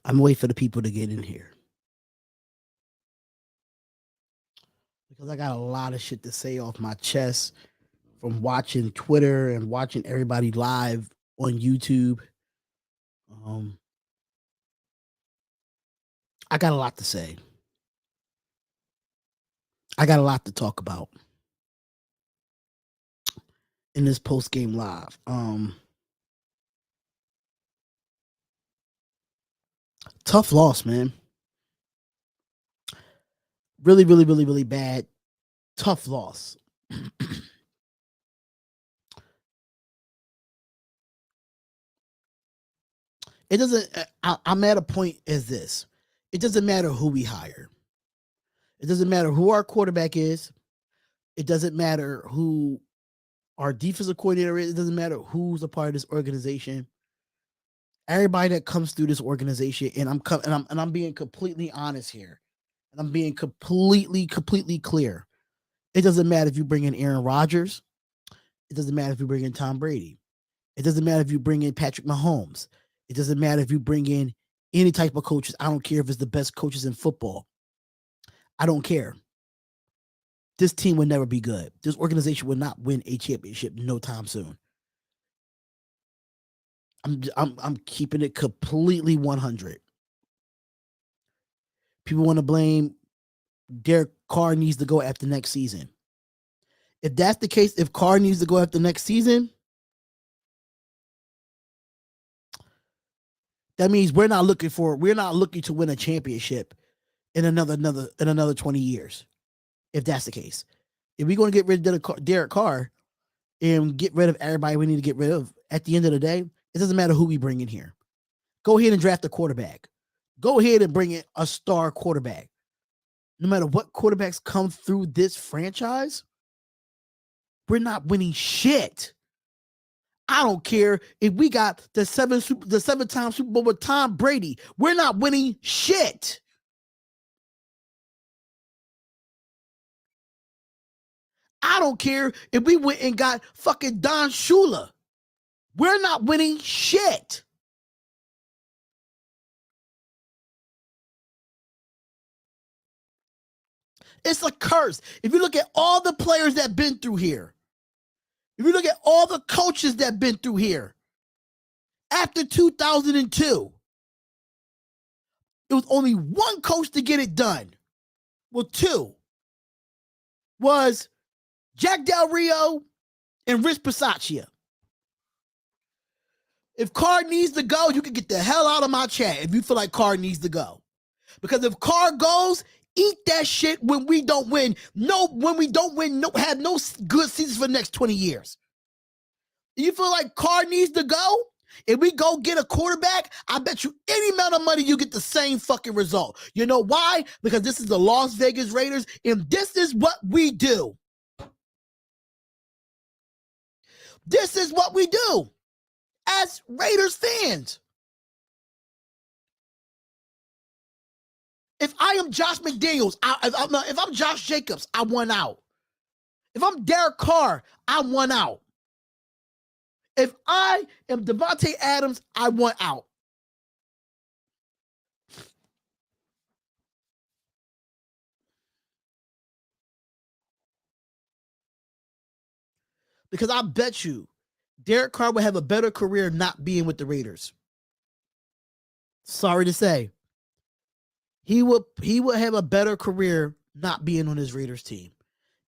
I'm waiting for the people to get in here because I got a lot of shit to say off my chest from watching Twitter and watching everybody live on YouTube. Um, I got a lot to say. I got a lot to talk about in this post game live. Tough loss, man. Really, really, really, really bad. Tough loss. It doesn't. I'm at a point as this. It doesn't matter who we hire. It doesn't matter who our quarterback is. It doesn't matter who our defensive coordinator is. It doesn't matter who's a part of this organization. Everybody that comes through this organization, and I'm being completely honest here, and I'm being completely clear. It doesn't matter if you bring in Aaron Rodgers. It doesn't matter if you bring in Tom Brady. It doesn't matter if you bring in Patrick Mahomes. It doesn't matter if you bring in any type of coaches. I don't care if it's the best coaches in football. I don't care. This team will never be good. This organization will not win a championship no time soon. I'm keeping it completely 100. People want to blame Derek Carr needs to go after next season. If that's the case, if Carr needs to go after next season, that means we're not looking to win a championship in another 20 years. If that's the case. If we're going to get rid of Derek Carr and get rid of everybody we need to get rid of, at the end of the day, it doesn't matter who we bring in here. Go ahead and draft a quarterback. Go ahead and bring in a star quarterback. No matter what quarterbacks come through this franchise, we're not winning shit. I don't care if we got the seven-time Super Bowl with Tom Brady. We're not winning shit. I don't care if we went and got fucking Don Shula. We're not winning shit. It's a curse. If you look at all the players that been through here, if you look at all the coaches that been through here, after 2002, it was only one coach to get it done. Well, two was Jack Del Rio and Rich Bisaccia. If Carr needs to go, you can get the hell out of my chat if you feel like Carr needs to go. Because if Carr goes, eat that shit when we don't win. When we don't win, have no good seasons for the next 20 years. You feel like Carr needs to go? If we go get a quarterback, I bet you any amount of money you get the same fucking result. You know why? Because this is the Las Vegas Raiders, and this is what we do. This is what we do as Raiders fans. If I am Josh McDaniels, if I'm Josh Jacobs, I won out. If I'm Derek Carr, I won out. If I am Davante Adams, I won out. Because I bet you Derek Carr would have a better career not being with the Raiders. Sorry to say. He would have a better career not being on his Raiders team.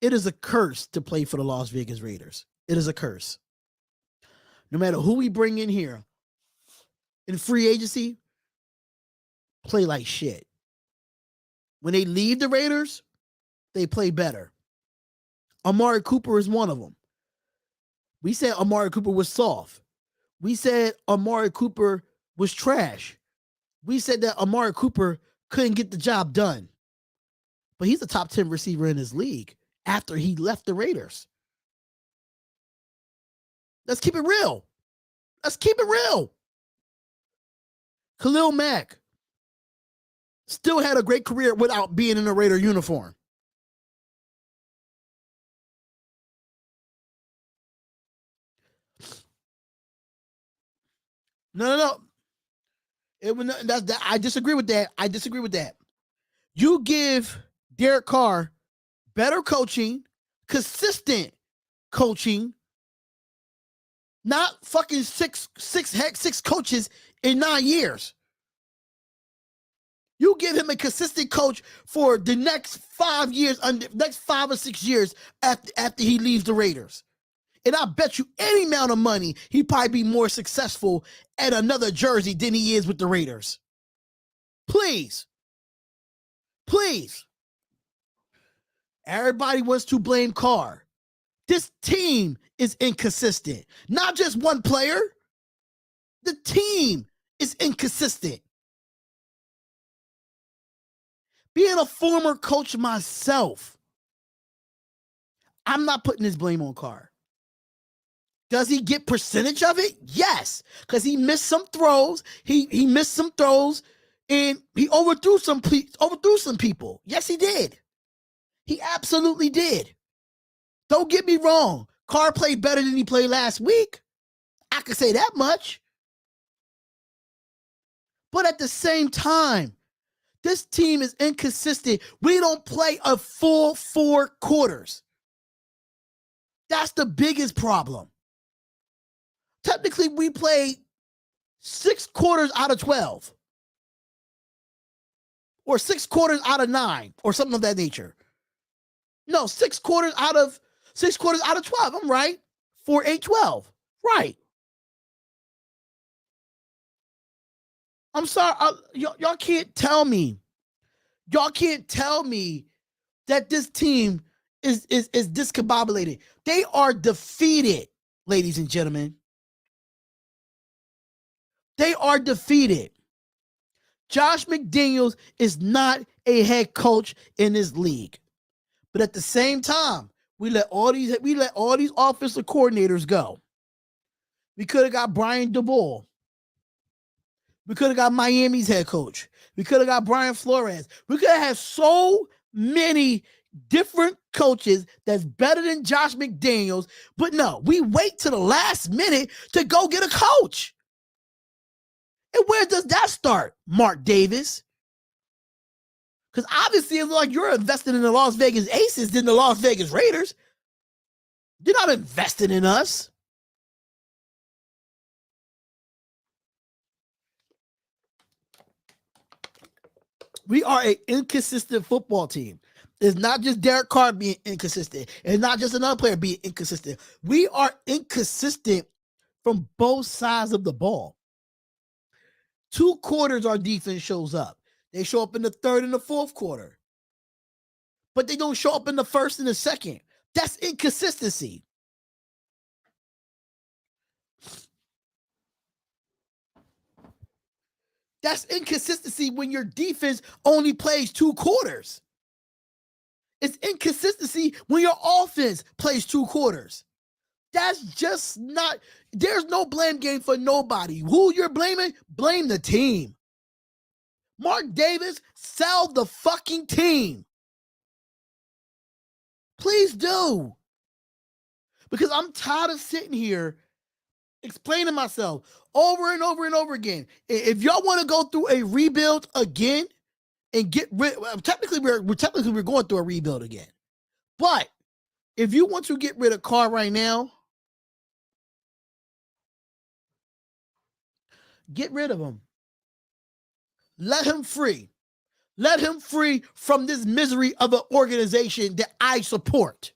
It is a curse to play for the Las Vegas Raiders. It is a curse. No matter who we bring in here in free agency, play like shit. When they leave the Raiders, they play better. Amari Cooper is one of them. We said Amari Cooper was soft. We said Amari Cooper was trash. We said that Amari Cooper couldn't get the job done. But he's a top 10 receiver in his league after he left the Raiders. Let's keep it real. Let's keep it real. Khalil Mack still had a great career without being in a Raider uniform. No. I disagree with that. I disagree with that. You give Derek Carr better coaching, consistent coaching, not fucking six coaches in 9 years. You give him a consistent coach for the next 5 years, next 5 or 6 years after he leaves the Raiders. And I bet you any amount of money, he'd probably be more successful at another jersey than he is with the Raiders. Please. Please. Everybody wants to blame Carr. This team is inconsistent. Not just one player. The team is inconsistent. Being a former coach myself, I'm not putting this blame on Carr. Does he get percentage of it? Yes, because he missed some throws. He missed some throws, and he overthrew some people. Yes, he did. He absolutely did. Don't get me wrong. Carr played better than he played last week. I could say that much. But at the same time, this team is inconsistent. We don't play a full 4 quarters. That's the biggest problem. Technically, we play 6 quarters out of 12. Or 6 quarters out of 9, or something of that nature. No, 6 quarters out of 12. I'm right. 4, 8, 12. Right. I'm sorry. Y'all can't tell me. Y'all can't tell me that this team is discombobulated. They are defeated, ladies and gentlemen. They are defeated. Josh McDaniels is not a head coach in this league. But at the same time, we let all these offensive coordinators go. We could have got Brian DeBoer. We could have got Miami's head coach. We could have got Brian Flores. We could have had so many different coaches that's better than Josh McDaniels. But no, we wait to the last minute to go get a coach. And where does that start, Mark Davis? Because obviously it looks like you're invested in the Las Vegas Aces than the Las Vegas Raiders. You're not invested in us. We are an inconsistent football team. It's not just Derek Carr being inconsistent. It's not just another player being inconsistent. We are inconsistent from both sides of the ball. 2 quarters our defense shows up. They show up in the 3rd and the 4th quarter. But they don't show up in the 1st and the 2nd. That's inconsistency. That's inconsistency when your defense only plays 2 quarters. It's inconsistency when your offense plays 2 quarters. That's just not, there's no blame game for nobody. Who you're blaming? Blame the team. Mark Davis, sell the fucking team. Please do. Because I'm tired of sitting here explaining myself over and over and over again. If y'all want to go through a rebuild again and get rid, technically we're going through a rebuild again. But if you want to get rid of Carr right now, get rid of him. Let him free. Let him free from this misery of an organization that I support.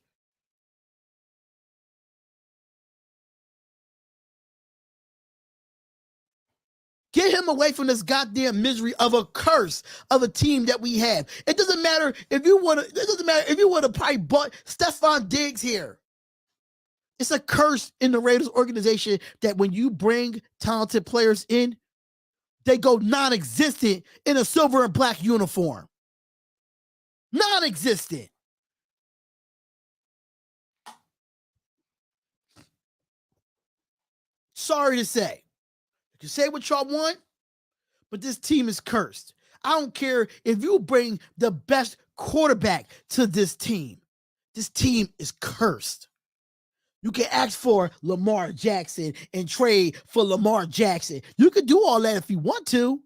Get him away from this goddamn misery of a curse of a team that we have. It doesn't matter if you want to. It doesn't matter if you want to probably bought Stephon Diggs here. It's a curse in the Raiders organization that when you bring talented players in, they go non-existent in a silver and black uniform. Non-existent. Sorry to say. You can say what y'all want, but this team is cursed. I don't care if you bring the best quarterback to this team. This team is cursed. You can ask for Lamar Jackson and trade for Lamar Jackson. You can do all that if you want to.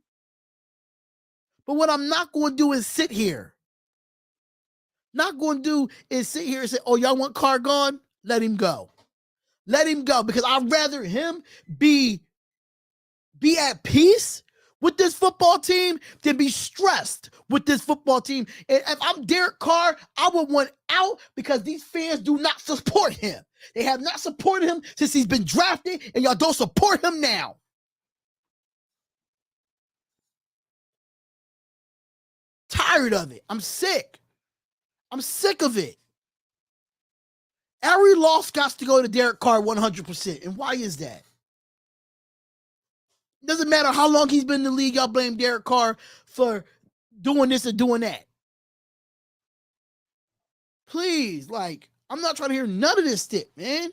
But what I'm not going to do is sit here. Not going to do is sit here and say, oh, y'all want Carr gone? Let him go. Let him go, because I'd rather him be at peace with this football team than be stressed with this football team. And if I'm Derek Carr, I would want out, because these fans do not support him. They have not supported him since he's been drafted, and y'all don't support him now. Tired of it. I'm sick. I'm sick of it. Every loss got to go to Derek Carr 100%. And why is that? It doesn't matter how long he's been in the league, y'all blame Derek Carr for doing this and doing that. Please, like, I'm not trying to hear none of this shit, man.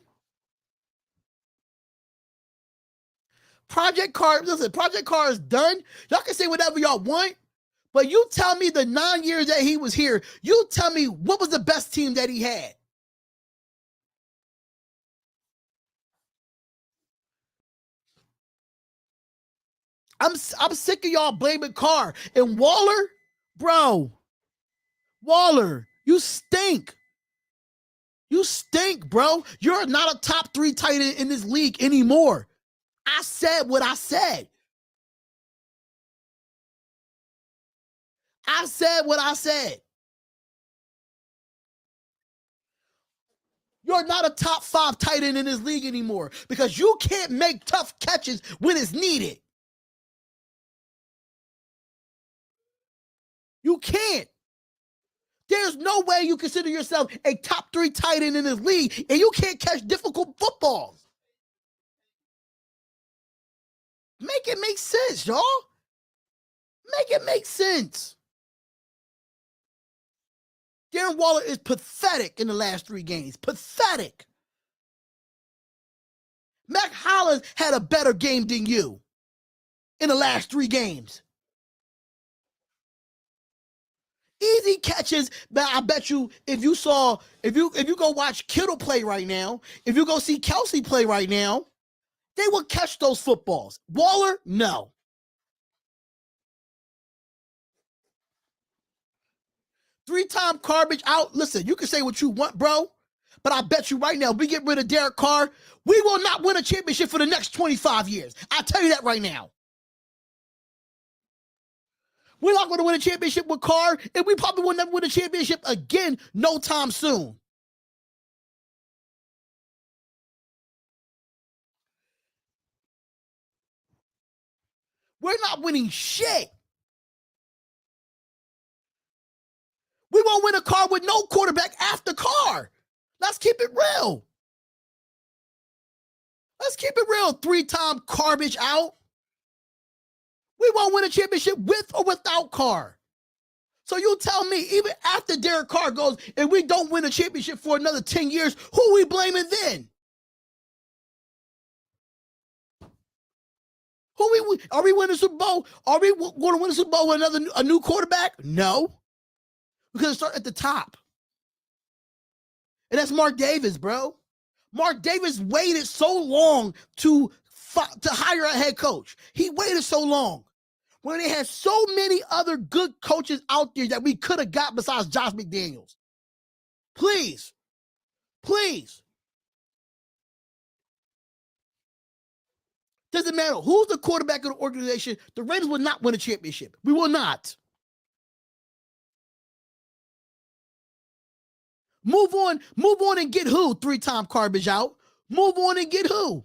Project Carr, listen, Project Carr is done. Y'all can say whatever y'all want, but you tell me the 9 years that he was here, you tell me what was the best team that he had. I'm sick of y'all blaming Carr. And Waller, bro, Waller, you stink. You stink, bro. You're not a top 3 tight end in this league anymore. I said what I said. I said what I said. You're not a top 5 tight end in this league anymore, because you can't make tough catches when it's needed. You can't. There's no way you consider yourself a top 3 tight end in this league and you can't catch difficult footballs. Make it make sense, y'all. Make it make sense. Darren Waller is pathetic in the last 3 games. Pathetic. Mac Hollins had a better game than you in the last 3 games. Easy catches, but I bet you if you go watch Kittle play right now, if you go see Kelsey play right now, they will catch those footballs. Waller, no. Three-time garbage out. Listen, you can say what you want, bro, but I bet you right now, we get rid of Derek Carr, we will not win a championship for the next 25 years. I'll tell you that right now. We're not going to win a championship with Carr, and we probably will never win a championship again no time soon. We're not winning shit. We won't win a car with no quarterback after Carr. Let's keep it real. Let's keep it real. 3-time garbage out. We won't win a championship with or without Carr. So you tell me, even after Derek Carr goes and we don't win a championship for another 10 years, who are we blaming then? Are we winning the Super Bowl? Are we going to win the Super Bowl with a new quarterback? No. We're going to start at the top. And that's Mark Davis, bro. Mark Davis waited so long to hire a head coach. He waited so long when they had so many other good coaches out there that we could have got besides Josh McDaniels. Please. Doesn't matter who's the quarterback of the organization, the Raiders will not win a championship. We will not. Move on and get who? 3-time garbage out. Move on and get who?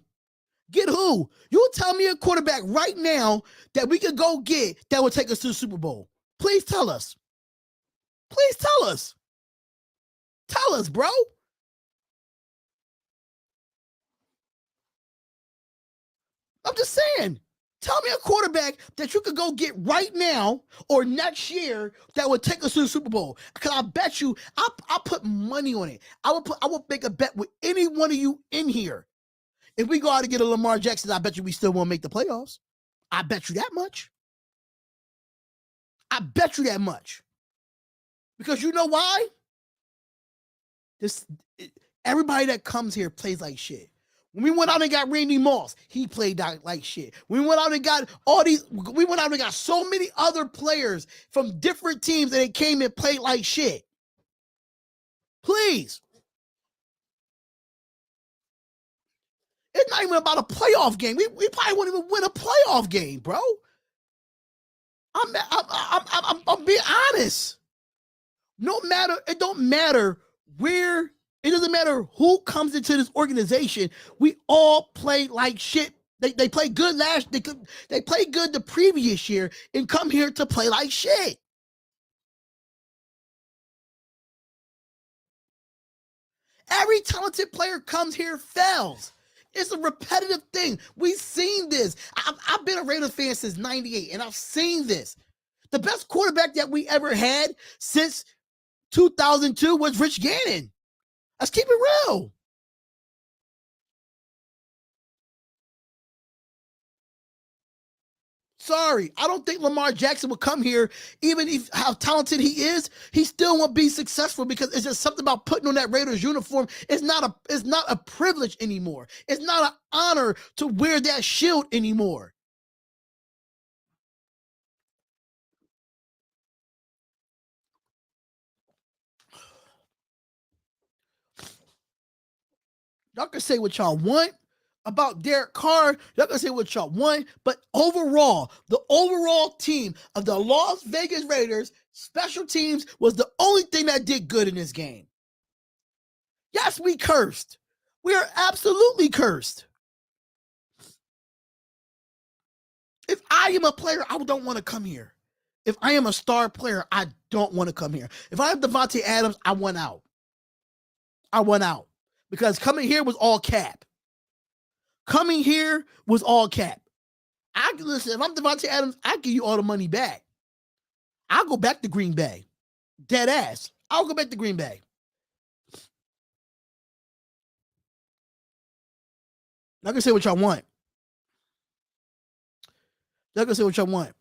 Get who? You tell me a quarterback right now that we could go get that would take us to the Super Bowl. Please tell us. Please tell us. Tell us, bro. I'm just saying. Tell me a quarterback that you could go get right now or next year that would take us to the Super Bowl. Because I bet you, I'll put money on it. I would make a bet with any one of you in here. If we go out and get a Lamar Jackson, I bet you we still won't make the playoffs. I bet you that much. I bet you that much. Because you know why? Everybody that comes here plays like shit. When we went out and got Randy Moss, he played like shit. We went out and got we went out and got so many other players from different teams that they came and played like shit. Please. It's not even about a playoff game. We probably won't even win a playoff game, bro. I'm being honest. It don't matter where, it doesn't matter who comes into this organization. We all play like shit. They played good they played good the previous year and come here to play like shit. Every talented player comes here fails. It's a repetitive thing. We've seen this. I've been a Raiders fan since '98, and I've seen this. The best quarterback that we ever had since 2002 was Rich Gannon. Let's keep it real. Sorry, I don't think Lamar Jackson will come here, even if how talented he is. He still won't be successful because it's just something about putting on that Raiders uniform. It's not a privilege anymore. It's not an honor to wear that shield anymore. Y'all can say what y'all want about Derek Carr. Y'all can say what y'all want, but overall, the overall team of the Las Vegas Raiders, special teams, was the only thing that did good in this game. Yes, we cursed. We are absolutely cursed. If I am a player, I don't want to come here. If I am a star player, I don't want to come here. If I am Davante Adams, I want out. I want out. Because coming here was all cap. Coming here was all cap. Listen, if I'm Davante Adams, I give you all the money back. I'll go back to Green Bay. Dead ass. I'll go back to Green Bay. Y'all can say what y'all want. Y'all can say what y'all want.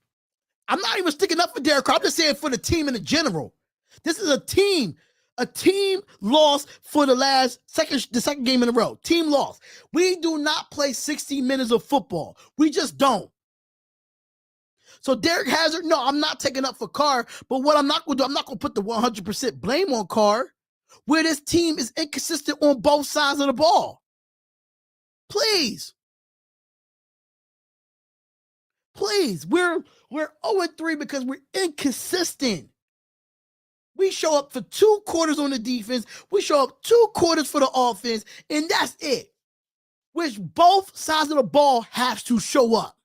I'm not even sticking up for Derek Carr. I'm just saying for the team in the general. This is a team. A team lost for the second game in a row. Team lost. We do not play 60 minutes of football. We just don't. So Derek Hazard, no, I'm not taking up for Carr. But what I'm not going to do, I'm not going to put the 100% blame on Carr, where this team is inconsistent on both sides of the ball. Please. Please. We're 0-3 because we're inconsistent. We show up for 2 quarters on the defense. We show up 2 quarters for the offense, and that's it. Which both sides of the ball have to show up.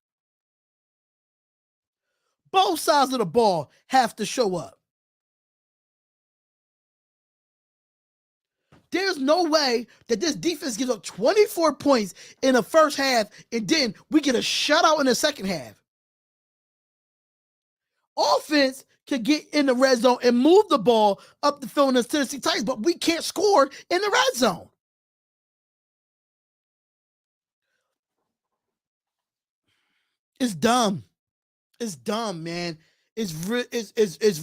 Both sides of the ball have to show up. There's no way that this defense gives up 24 points in the first half, and then we get a shutout in the second half. Offense can get in the red zone and move the ball up the field in the Tennessee Titans, but we can't score in the red zone. It's dumb. It's dumb, man. It's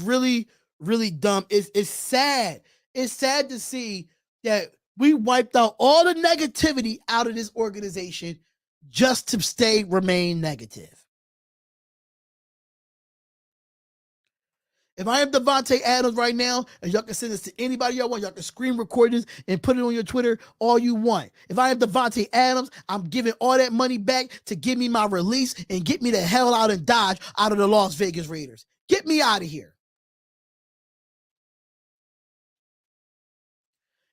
really, really dumb. It's sad. It's sad to see that we wiped out all the negativity out of this organization just to remain negative. If I am Davante Adams right now, and y'all can send this to anybody y'all want, y'all can screen record this and put it on your Twitter all you want. If I am Davante Adams, I'm giving all that money back to give me my release and get me the hell out and Dodge out of the Las Vegas Raiders. Get me out of here.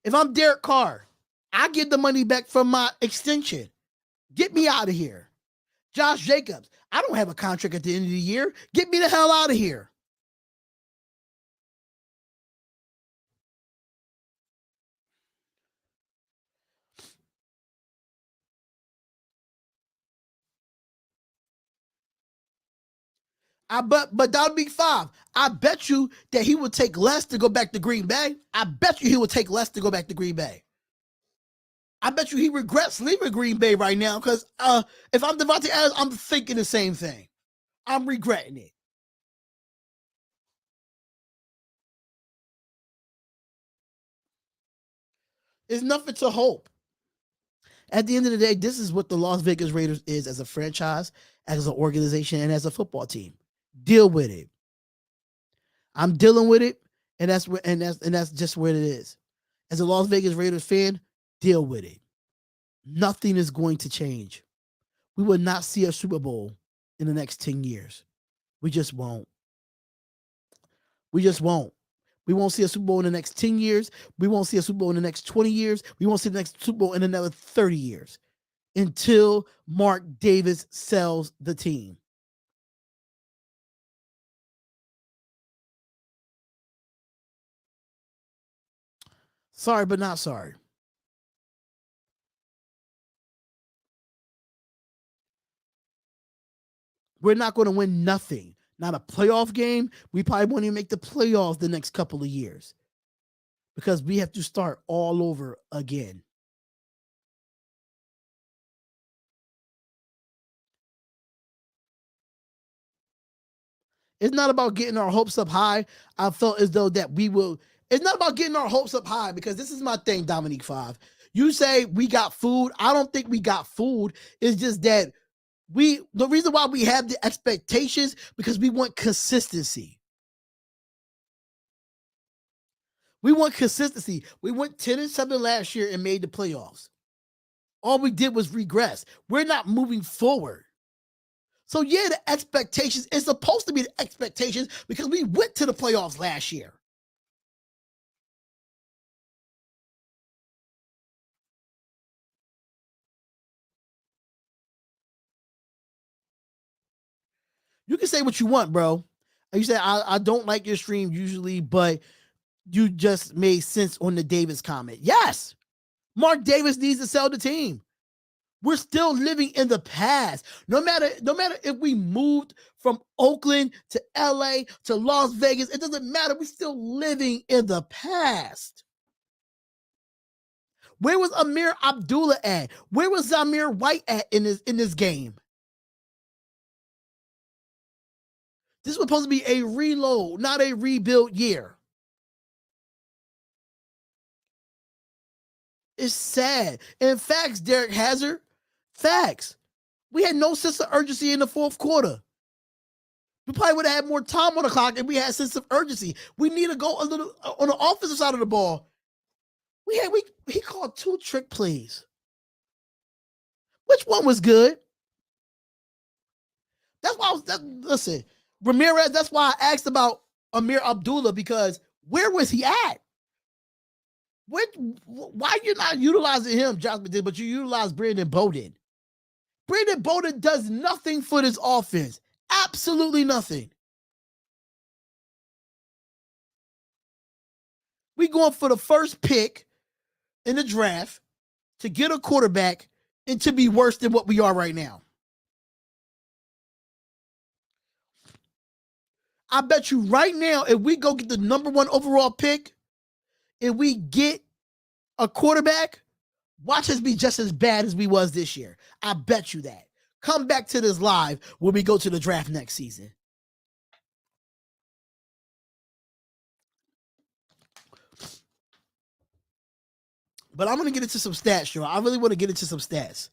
If I'm Derek Carr, I get the money back from my extension. Get me out of here. Josh Jacobs, I don't have a contract at the end of the year. Get me the hell out of here. But that would be 5. I bet you that he would take less to go back to Green Bay. I bet you he would take less to go back to Green Bay. I bet you he regrets leaving Green Bay right now because if I'm Davante Adams, I'm thinking the same thing. I'm regretting it. There's nothing to hope. At the end of the day, this is what the Las Vegas Raiders is as a franchise, as an organization, and as a football team. Deal with it. I'm dealing with it, and that's just what it is. As a Las Vegas Raiders fan, deal with it. Nothing is going to change. We will not see a Super Bowl in the next 10 years. We just won't. We just won't. We won't see a Super Bowl in the next 10 years. We won't see a Super Bowl in the next 20 years. We won't see the next Super Bowl in another 30 years until Mark Davis sells the team. Sorry, but not sorry. We're not going to win nothing. Not a playoff game. We probably won't even make the playoffs the next couple of years because we have to start all over again. It's not about getting our hopes up high. I felt as though that we will. It's not about getting our hopes up high because this is my thing, Dominique 5. You say we got food. I don't think we got food. It's just that the reason why we have the expectations because we want consistency. We want consistency. We went 10-7 last year and made the playoffs. All we did was regress. We're not moving forward. So yeah, the expectations is supposed to be the expectations because we went to the playoffs last year. You can say what you want, bro. You say I don't like your stream usually, but you just made sense on the Davis comment. Yes, Mark Davis needs to sell the team. We're still living in the past. No matter if we moved from Oakland to LA to Las Vegas, it doesn't matter. We're still living in the past. Where was Amir Abdullah at? Where was Zamir White at in this game? This was supposed to be a reload, not a rebuild year. It's sad. And facts, Derek Hazard, facts. We had no sense of urgency in the fourth quarter. We probably would have had more time on the clock if we had a sense of urgency. We need to go a little on the offensive side of the ball. He called 2 trick plays. Which one was good? That's why listen, Ramirez, that's why I asked about Amir Abdullah because where was he at? Why you're not utilizing him, Josh McDaniels, but you utilize Brandon Bowden? Brandon Bowden does nothing for this offense. Absolutely nothing. We going for the first pick in the draft to get a quarterback and to be worse than what we are right now. I bet you right now, if we go get the number 1 overall pick, if we get a quarterback, watch us be just as bad as we was this year. I bet you that. Come back to this live when we go to the draft next season. But I'm going to get into some stats, Joe. I really want to get into some stats.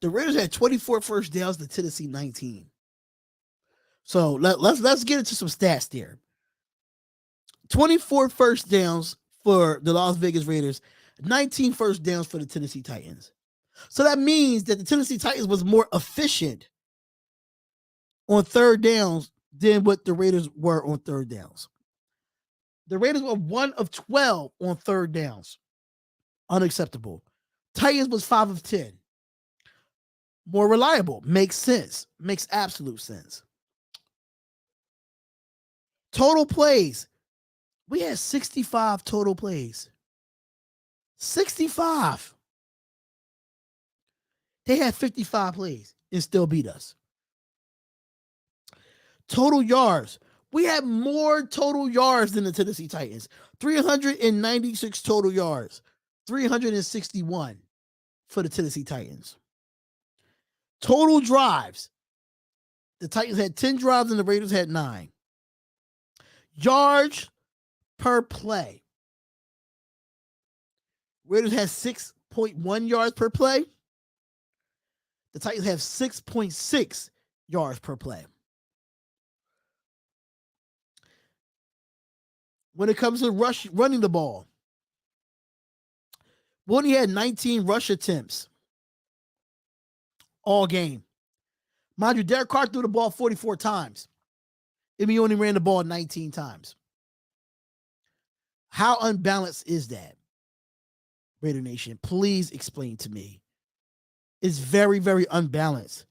The Raiders had 24 first downs to Tennessee 19. So let's get into some stats there. 24 first downs for the Las Vegas Raiders, 19 first downs for the Tennessee Titans. So that means that the Tennessee Titans was more efficient on third downs than what the Raiders were on third downs. The Raiders were 1 of 12 on third downs. Unacceptable. Titans was 5 of 10. More reliable. Makes sense. Makes absolute sense. Total plays. We had 65 total plays. 65. They had 55 plays and still beat us. Total yards. We had more total yards than the Tennessee Titans. 396 total yards. 361 for the Tennessee Titans. Total drives. The Titans had 10 drives and the Raiders had 9. Yards per play. Raiders has 6.1 yards per play. The Titans have 6.6 yards per play. When it comes to running the ball, we only had 19 rush attempts all game. Mind you, Derek Carr threw the ball 44 times. And he only ran the ball 19 times. How unbalanced is that, Raider Nation? Please explain to me. It's very, very unbalanced.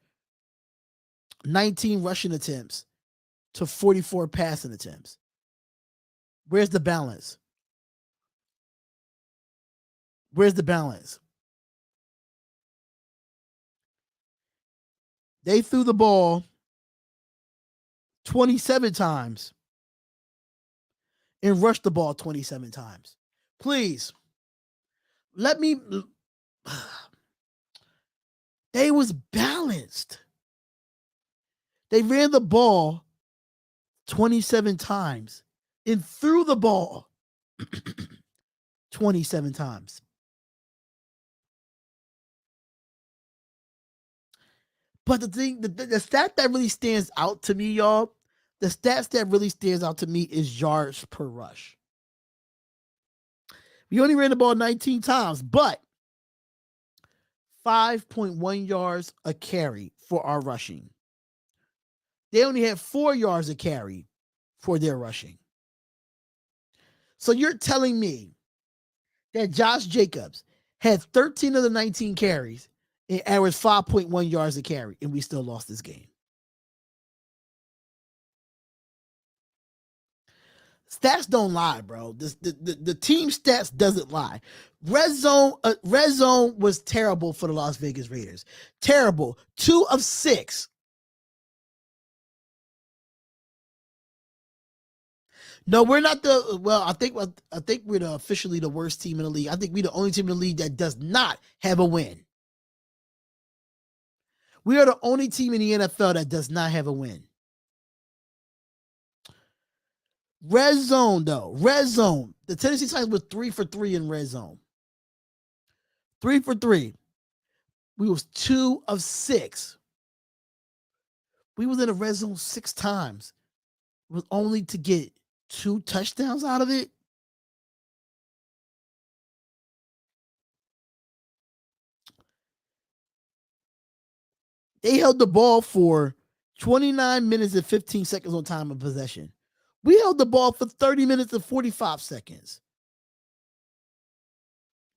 19 rushing attempts to 44 passing attempts. Where's the balance? Where's the balance? They threw the ball 27 times and rushed the ball 27 times. Please, let me. They was balanced. They ran the ball 27 times and threw the ball 27 times. But the thing, the stat that really stands out to me, y'all, the stats that really stands out to me is yards per rush. We only ran the ball 19 times, but 5.1 yards a carry for our rushing. They only had 4 yards a carry for their rushing. So you're telling me that Josh Jacobs had 13 of the 19 carries and averaged 5.1 yards a carry, and we still lost this game. Stats don't lie, bro. The team stats doesn't lie. Red zone was terrible for the Las Vegas Raiders. Terrible. 2 of 6. No, we're not the. Well, I think we're officially the worst team in the league. I think we're the only team in the league that does not have a win. We are the only team in the NFL that does not have a win. Red zone, though. Red zone. The Tennessee Titans were 3 for 3 in red zone. 3 for 3. We was 2 of 6. We was in the red zone 6 times. It was only to get 2 touchdowns out of it. They held the ball for 29 minutes and 15 seconds on time of possession. We held the ball for 30 minutes and 45 seconds.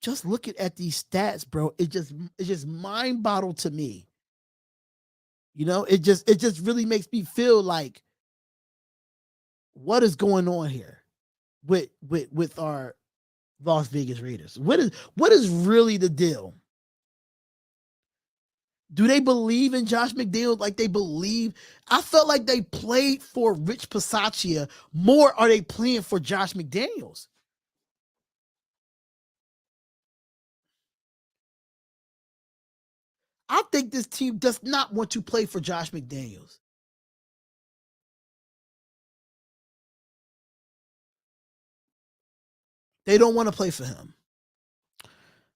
Just looking at these stats, bro, it's just mind-boggled to me. You know, it just really makes me feel like, what is going on here with our Las Vegas Raiders? What is really the deal? Do they believe in Josh McDaniels like they believe? I felt like they played for Rich Bisaccia more. Are they playing for Josh McDaniels? I think this team does not want to play for Josh McDaniels. They don't want to play for him.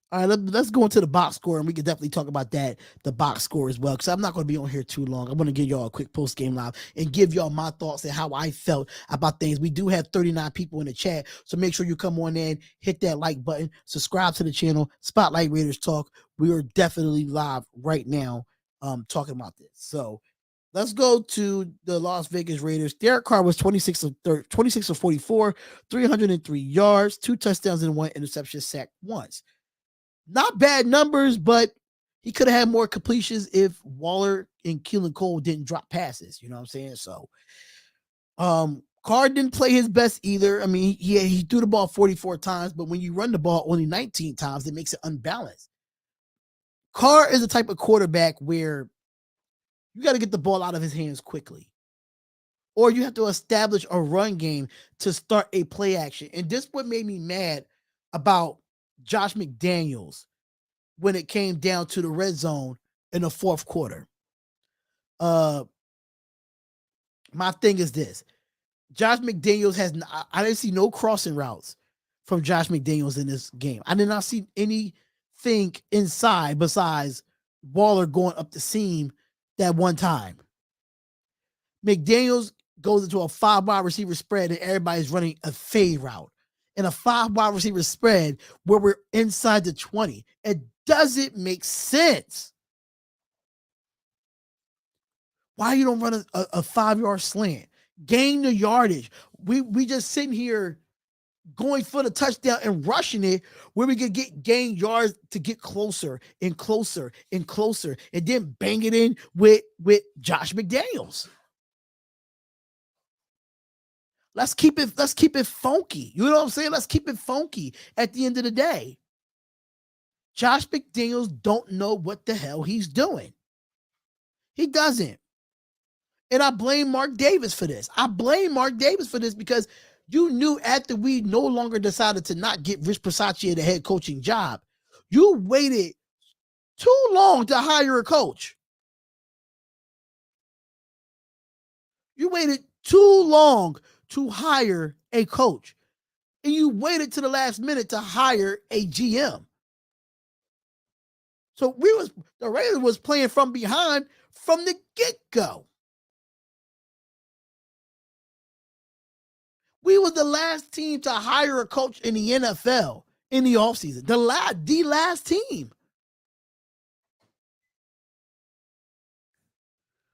All right, let's go into the box score, and we can definitely talk about that, the box score as well, because I'm not going to be on here too long. I want to give y'all a quick post-game live and give y'all my thoughts and how I felt about things. We do have 39 people in the chat, so make sure you come on in, hit that like button, subscribe to the channel, Spotlight Raiders Talk. We are definitely live right now talking about this. So let's go to the Las Vegas Raiders. Derek Carr was 26 of 44, 303 yards, 2 touchdowns and 1 interception, sacked once. Not bad numbers, but he could have had more completions if Waller and Keelan Cole didn't drop passes. You know what I'm saying? So, Carr didn't play his best either. I mean, he threw the ball 44 times, but when you run the ball only 19 times, it makes it unbalanced. Carr is the type of quarterback where you got to get the ball out of his hands quickly, or you have to establish a run game to start a play action. And this what made me mad about Josh McDaniels when it came down to the red zone in the fourth quarter. My thing is this. Josh McDaniels I didn't see no crossing routes from Josh McDaniels in this game. I did not see anything inside besides Waller going up the seam that one time. McDaniels goes into a 5 wide receiver spread and everybody's running a fade route. In a 5 wide receiver spread where we're inside the 20. It doesn't make sense. Why you don't run a 5-yard slant? Gain the yardage. We just sitting here going for the touchdown and rushing it where we could gain yards to get closer and closer and closer and then bang it in with Josh McDaniels. Let's keep it funky. You know what I'm saying? Let's keep it funky at the end of the day. Josh McDaniels don't know what the hell he's doing. He doesn't. And I blame Mark Davis for this. Because you knew after we no longer decided to not get Rich Bisaccia the head coaching job, you waited too long to hire a coach. You waited too long to hire a coach. And you waited to the last minute to hire a GM. So the Raiders was playing from behind from the get-go. We was the last team to hire a coach in the NFL in the offseason. The last team.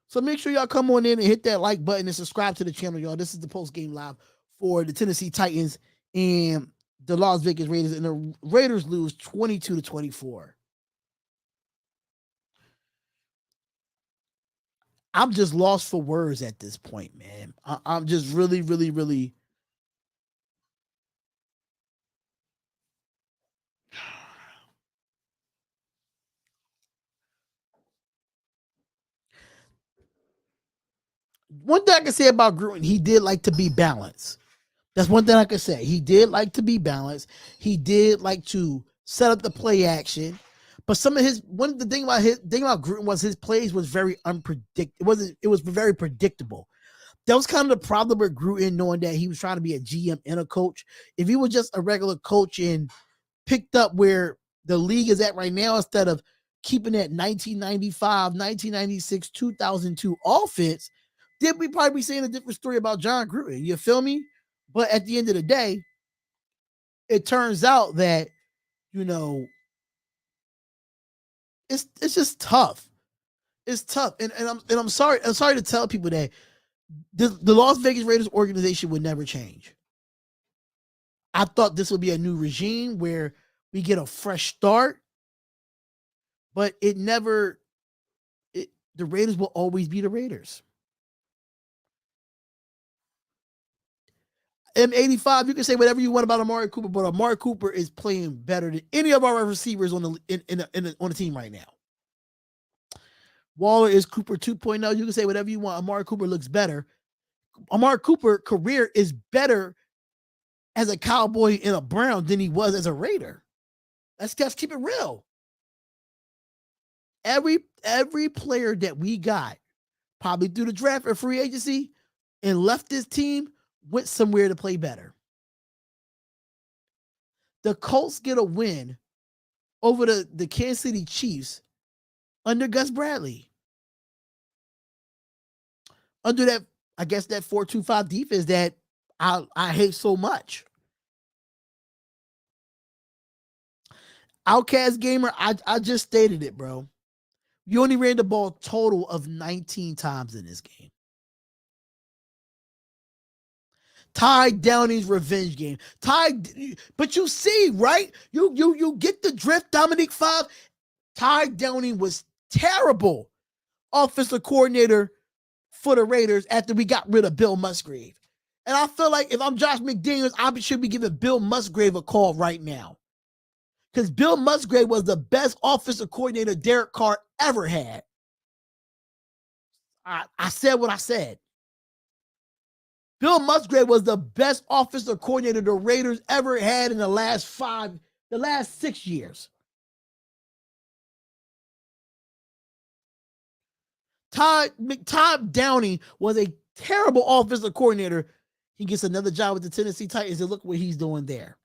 So make sure y'all come on in and hit that like button and subscribe to the channel, y'all. This is the post-game live for the Tennessee Titans and the Las Vegas Raiders. And the Raiders lose 22-24. I'm just lost for words at this point, man. I'm just really, really, really... One thing I can say about Gruden, he did like to be balanced. That's one thing I can say. He did like to be balanced. He did like to set up the play action. But thing about Gruden was his plays was very unpredictable. It was very predictable. That was kind of the problem with Gruden, knowing that he was trying to be a GM and a coach. If he was just a regular coach and picked up where the league is at right now, instead of keeping that 1995, 1996, 2002 offense, then we'd probably be saying a different story about Jon Gruden. You feel me? But at the end of the day, it turns out that, it's just tough. It's tough. And I'm sorry to tell people that the Las Vegas Raiders organization would never change. I thought this would be a new regime where we get a fresh start, but the Raiders will always be the Raiders. M85, you can say whatever you want about Amari Cooper, but Amari Cooper is playing better than any of our receivers on the team right now. Waller is Cooper 2.0. You can say whatever you want. Amari Cooper looks better. Amari Cooper's career is better as a Cowboy and a Brown than he was as a Raider. Let's keep it real. Every player that we got, probably through the draft or free agency, and left this team, went somewhere to play better. The Colts get a win over the Kansas City Chiefs under Gus Bradley. Under that 4-2-5 defense that I hate so much. Outcast Gamer, I just stated it, bro. You only ran the ball total of 19 times in this game. Ty Downey's revenge game. But you see, right? You get the drift, Dominique 5. Ty Downey was terrible offensive coordinator for the Raiders after we got rid of Bill Musgrave. And I feel like if I'm Josh McDaniels, I should be giving Bill Musgrave a call right now. Because Bill Musgrave was the best offensive coordinator Derek Carr ever had. I said what I said. Bill Musgrave was the best offensive coordinator the Raiders ever had in the last 6 years. Todd Downey was a terrible offensive coordinator He gets another job with the Tennessee Titans, and look what he's doing there.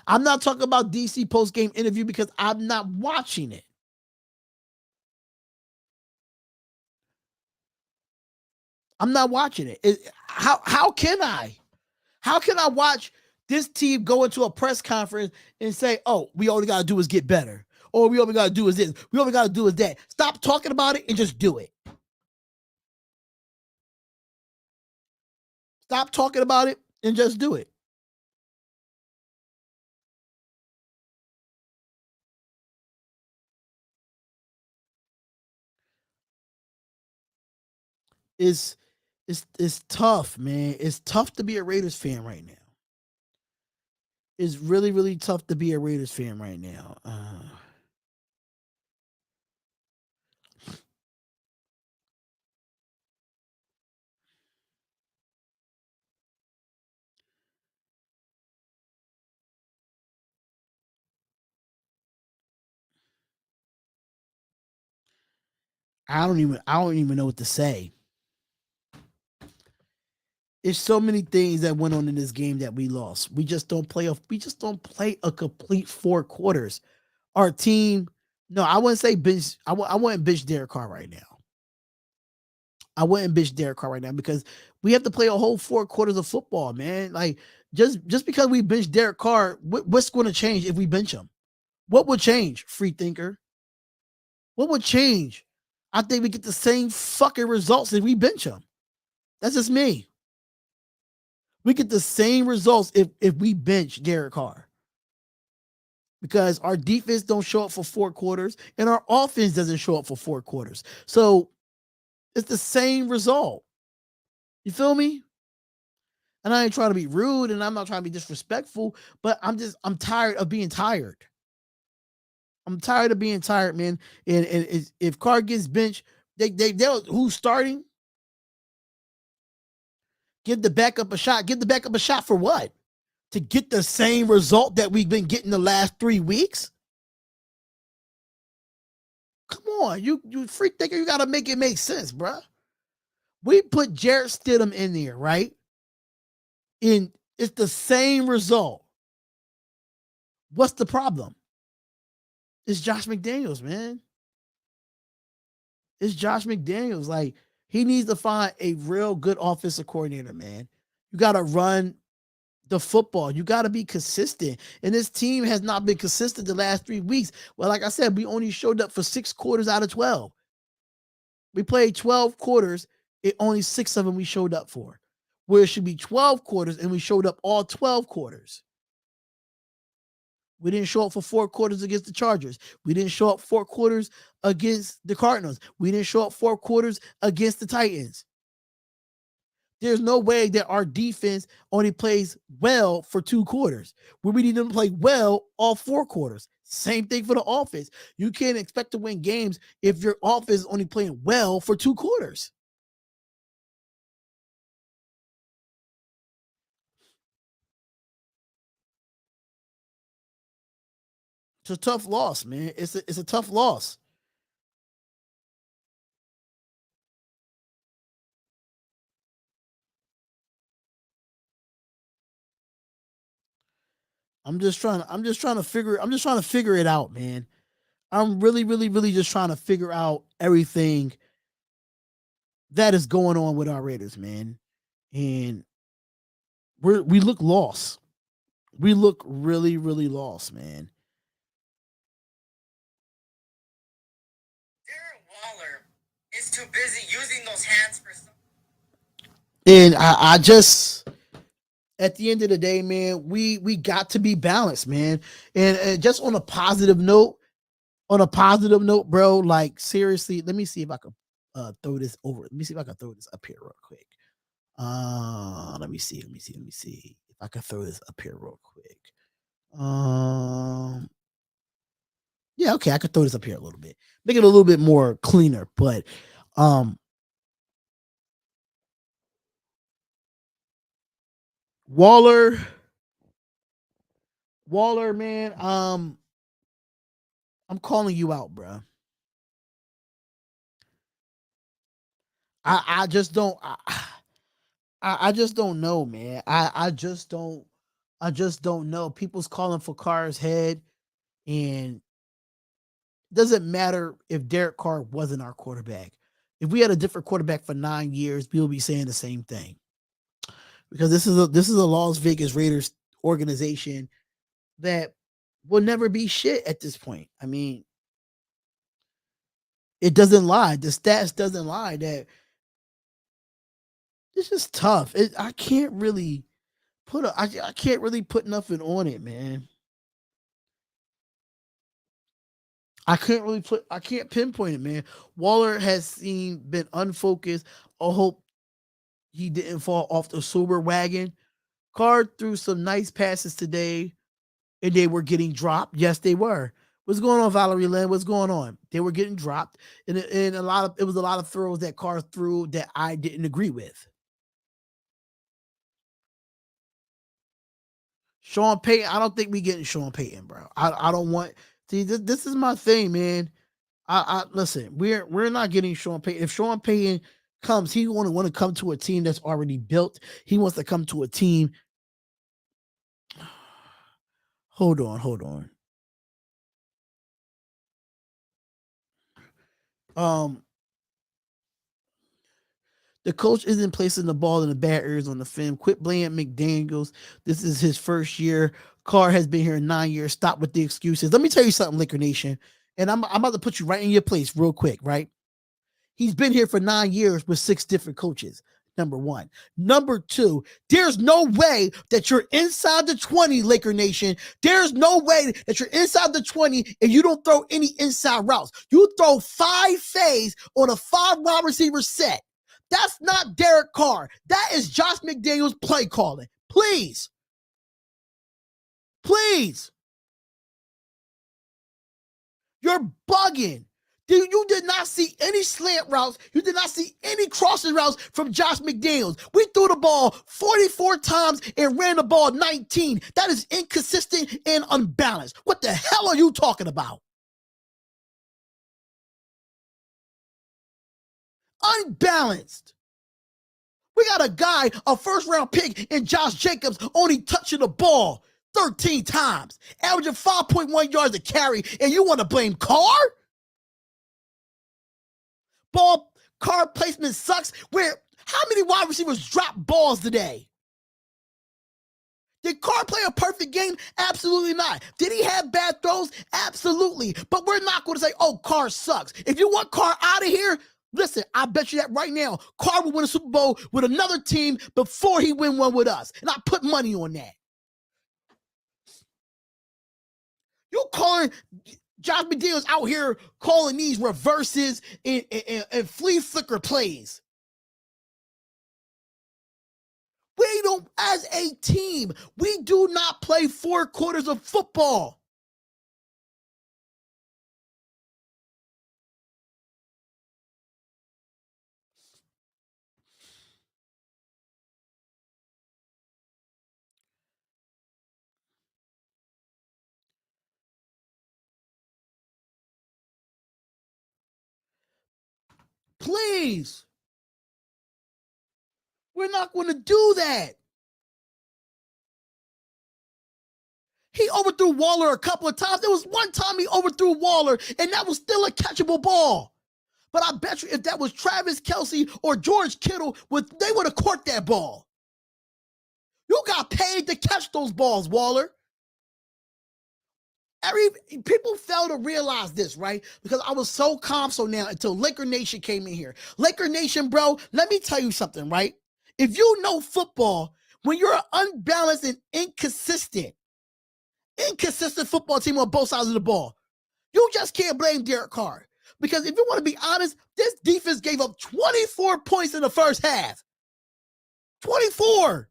I'm not talking about DC post-game interview because I'm not watching it. I'm not watching it. How can I? How can I watch this team go into a press conference and say, "Oh, we all we gotta do is get better," or "We all we gotta do is this. We all we gotta do is that." Stop talking about it and just do it. Stop talking about it and just do it. It's it's tough, man. It's tough to be a Raiders fan right now. It's really, really tough to be a Raiders fan right now. I don't even know what to say. There's so many things that went on in this game that we lost. We just don't play a complete 4 quarters. Our team, no, I wouldn't say bench. I wouldn't bench Derek Carr right now. I wouldn't bench Derek Carr right now because we have to play a whole 4 quarters of football, man. Like just because we bench Derek Carr, what's going to change if we bench him? What would change, free thinker? What would change? I think we get the same fucking results if we bench him. That's just me. We get the same results if we bench Derek Carr because our defense don't show up for 4 quarters and our offense doesn't show up for 4 quarters. So it's the same result. You feel me? And I ain't trying to be rude and I'm not trying to be disrespectful, but I'm tired of being tired. I'm tired of being tired, man. And if Carr gets benched, they'll who's starting? Give the backup a shot. Give the backup a shot for what? To get the same result that we've been getting the last 3 weeks? Come on, you freak thinker, you gotta make it make sense, bruh. We put Jarrett Stidham in there, right? And it's the same result. What's the problem? It's Josh McDaniels, man. It's Josh McDaniels. Like, he needs to find a real good offensive coordinator, man. You gotta run the football. You got to be consistent. And this team has not been consistent the last 3 weeks. Well, like I said, we only showed up for 6 quarters out of 12. We played 12 quarters. Only 6 of them we showed up for. Where it should be 12 quarters and we showed up all 12 quarters. We didn't show up for 4 quarters against the Chargers. We didn't show up 4 quarters against the Cardinals. We didn't show up 4 quarters against the Titans. There's no way that our defense only plays well for 2 quarters. We need them to play well all 4 quarters. Same thing for the offense. You can't expect to win games if your offense is only playing well for 2 quarters. It's a tough loss, man. It's a tough loss. I'm just trying to figure it out, man. I'm really, really, really just trying to figure out everything that is going on with our Raiders, man. And we look lost. We look really, really lost, man. Darren Waller is too busy using those hands for something. And I just at the end of the day, man, we got to be balanced, man. And just on a positive note, bro, like seriously, let me see if I can throw this over. Let me see if I can throw this up here real quick. Let me see if I can throw this up here real quick. Yeah, okay, I could throw this up here a little bit, make it a little bit more cleaner. But um, Waller, Waller, man, I'm calling you out, bro. I just don't. I just don't know, man. I just don't know. People's calling for Carr's head, and it doesn't matter if Derek Carr wasn't our quarterback. If we had a different quarterback for 9 years, we will be saying the same thing. Because this is a Las Vegas Raiders organization that will never be shit at this point. I mean, it doesn't lie. The stats doesn't lie that it's just tough. I can't really I can't really put nothing on it, man. I can't pinpoint it, man. Waller has been unfocused. I hope he didn't fall off the sober wagon. Carr threw some nice passes today, and they were getting dropped. Yes, they were. What's going on, Valerie Lynn? What's going on? They were getting dropped, and it was a lot of throws that Carr threw that I didn't agree with. Sean Payton, I don't think we getting Sean Payton, bro. I don't want. See, this is my thing, man. I listen. We're not getting Sean Payton. If Sean Payton comes, he want to come to a team that's already built. He wants to come to a team. Hold on. Um, the coach isn't placing the ball in the bad areas on the film. Quit blaming McDaniels. This is his first year. Carr has been here 9 years. Stop with the excuses. Let me tell you something, Liquor Nation. And I'm about to put you right in your place real quick, right? He's been here for 9 years with 6 different coaches. Number one. Number two, there's no way that you're inside the 20, Laker Nation. There's no way that you're inside the 20 and you don't throw any inside routes. You throw 5 fades on a 5 wide receiver set. That's not Derek Carr. That is Josh McDaniels play calling. Please. Please. You're bugging. You did not see any slant routes. You did not see any crossing routes from Josh McDaniels. We threw the ball 44 times and ran the ball 19. That is inconsistent and unbalanced. What the hell are you talking about? Unbalanced. We got a guy, a first-round pick, in Josh Jacobs only touching the ball 13 times, averaging 5.1 yards a carry, and you want to blame Carr? Ball Carr placement sucks. How many wide receivers dropped balls today? Did Carr play a perfect game? Absolutely not. Did he have bad throws? Absolutely. But we're not going to say, oh, Carr sucks. If you want Carr out of here, listen, I bet you that right now, Carr will win a Super Bowl with another team before he win one with us. And I put money on that. You calling Josh McDaniels out here calling these reverses and flea flicker plays. We don't, as a team, we do not play 4 quarters of football. Please. We're not going to do that. He overthrew Waller a couple of times. There was one time he overthrew Waller, and that was still a catchable ball. But I bet you if that was Travis Kelce or George Kittle, they would have caught that ball. You got paid to catch those balls, Waller. People fail to realize this, right? Because I was so calm so now until Laker Nation came in here. Laker Nation, bro, let me tell you something, right? If you know football, when you're an unbalanced and inconsistent football team on both sides of the ball, you just can't blame Derek Carr. Because if you want to be honest, this defense gave up 24 points in the first half. 24.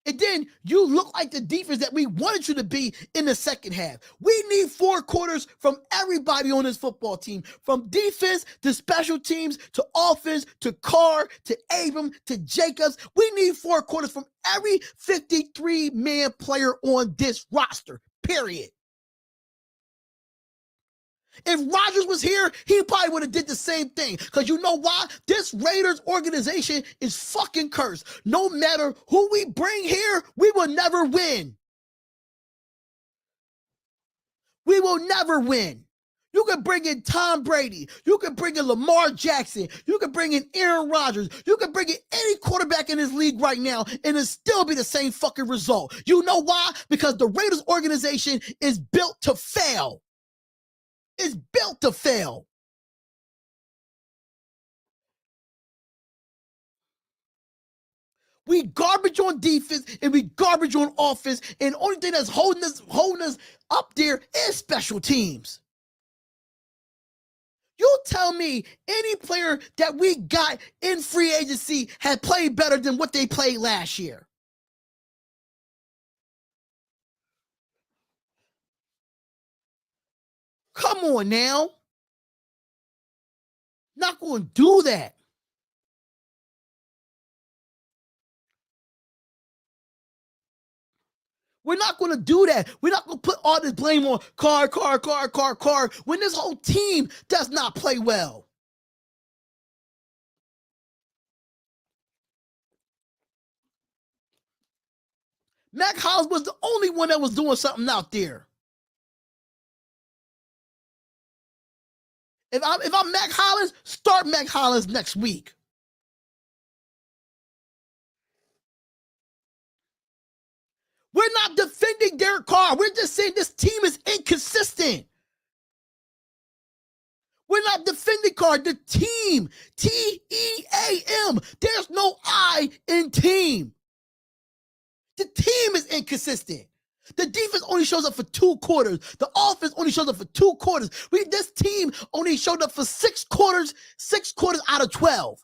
And then you look like the defense that we wanted you to be in the second half. We need 4 quarters from everybody on this football team, from defense to special teams to offense to Carr to Abram to Jacobs. We need 4 quarters from every 53-man player on this roster, period. If Rodgers was here, he probably would have did the same thing. Because you know why? This Raiders organization is fucking cursed. No matter who we bring here, we will never win. We will never win. You can bring in Tom Brady. You can bring in Lamar Jackson. You can bring in Aaron Rodgers. You can bring in any quarterback in this league right now, and it'll still be the same fucking result. You know why? Because the Raiders organization is built to fail. It's built to fail. We garbage on defense and we garbage on offense, and the only thing that's holding us up there is special teams. You tell me any player that we got in free agency had played better than what they played last year. Come on now. Not going to do that. We're not going to do that. We're not going to put all this blame on Carr, when this whole team does not play well. Mac Hollins was the only one that was doing something out there. If I'm Mac Hollins, start Mac Hollins next week. We're not defending Derek Carr. We're just saying this team is inconsistent. We're not defending Carr. The team, T-E-A-M. There's no I in team. The team is inconsistent. The defense only shows up for 2 quarters. The offense only shows up for 2 quarters. This team only showed up for 6 quarters out of 12.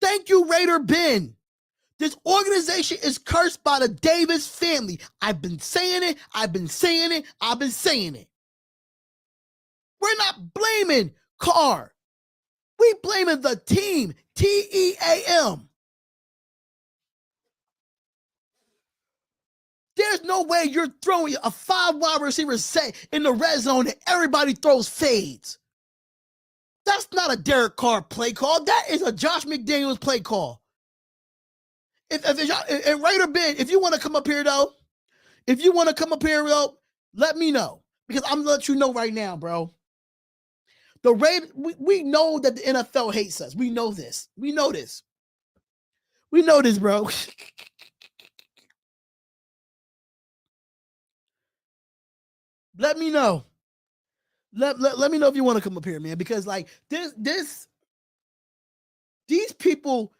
Thank you, Raider Ben. This organization is cursed by the Davis family. I've been saying it. We're not blaming Carr. We blaming the team, T-E-A-M. There's no way you're throwing a 5 wide receiver set in the red zone and everybody throws fades. That's not a Derek Carr play call. That is a Josh McDaniels play call. If Raider Ben, if you want to come up here though, let me know. Because I'm gonna let you know right now, bro. The Ravens, we know that the NFL hates us. We know this. We know this, bro. Let me know. Let me know if you want to come up here, man. Because like these people,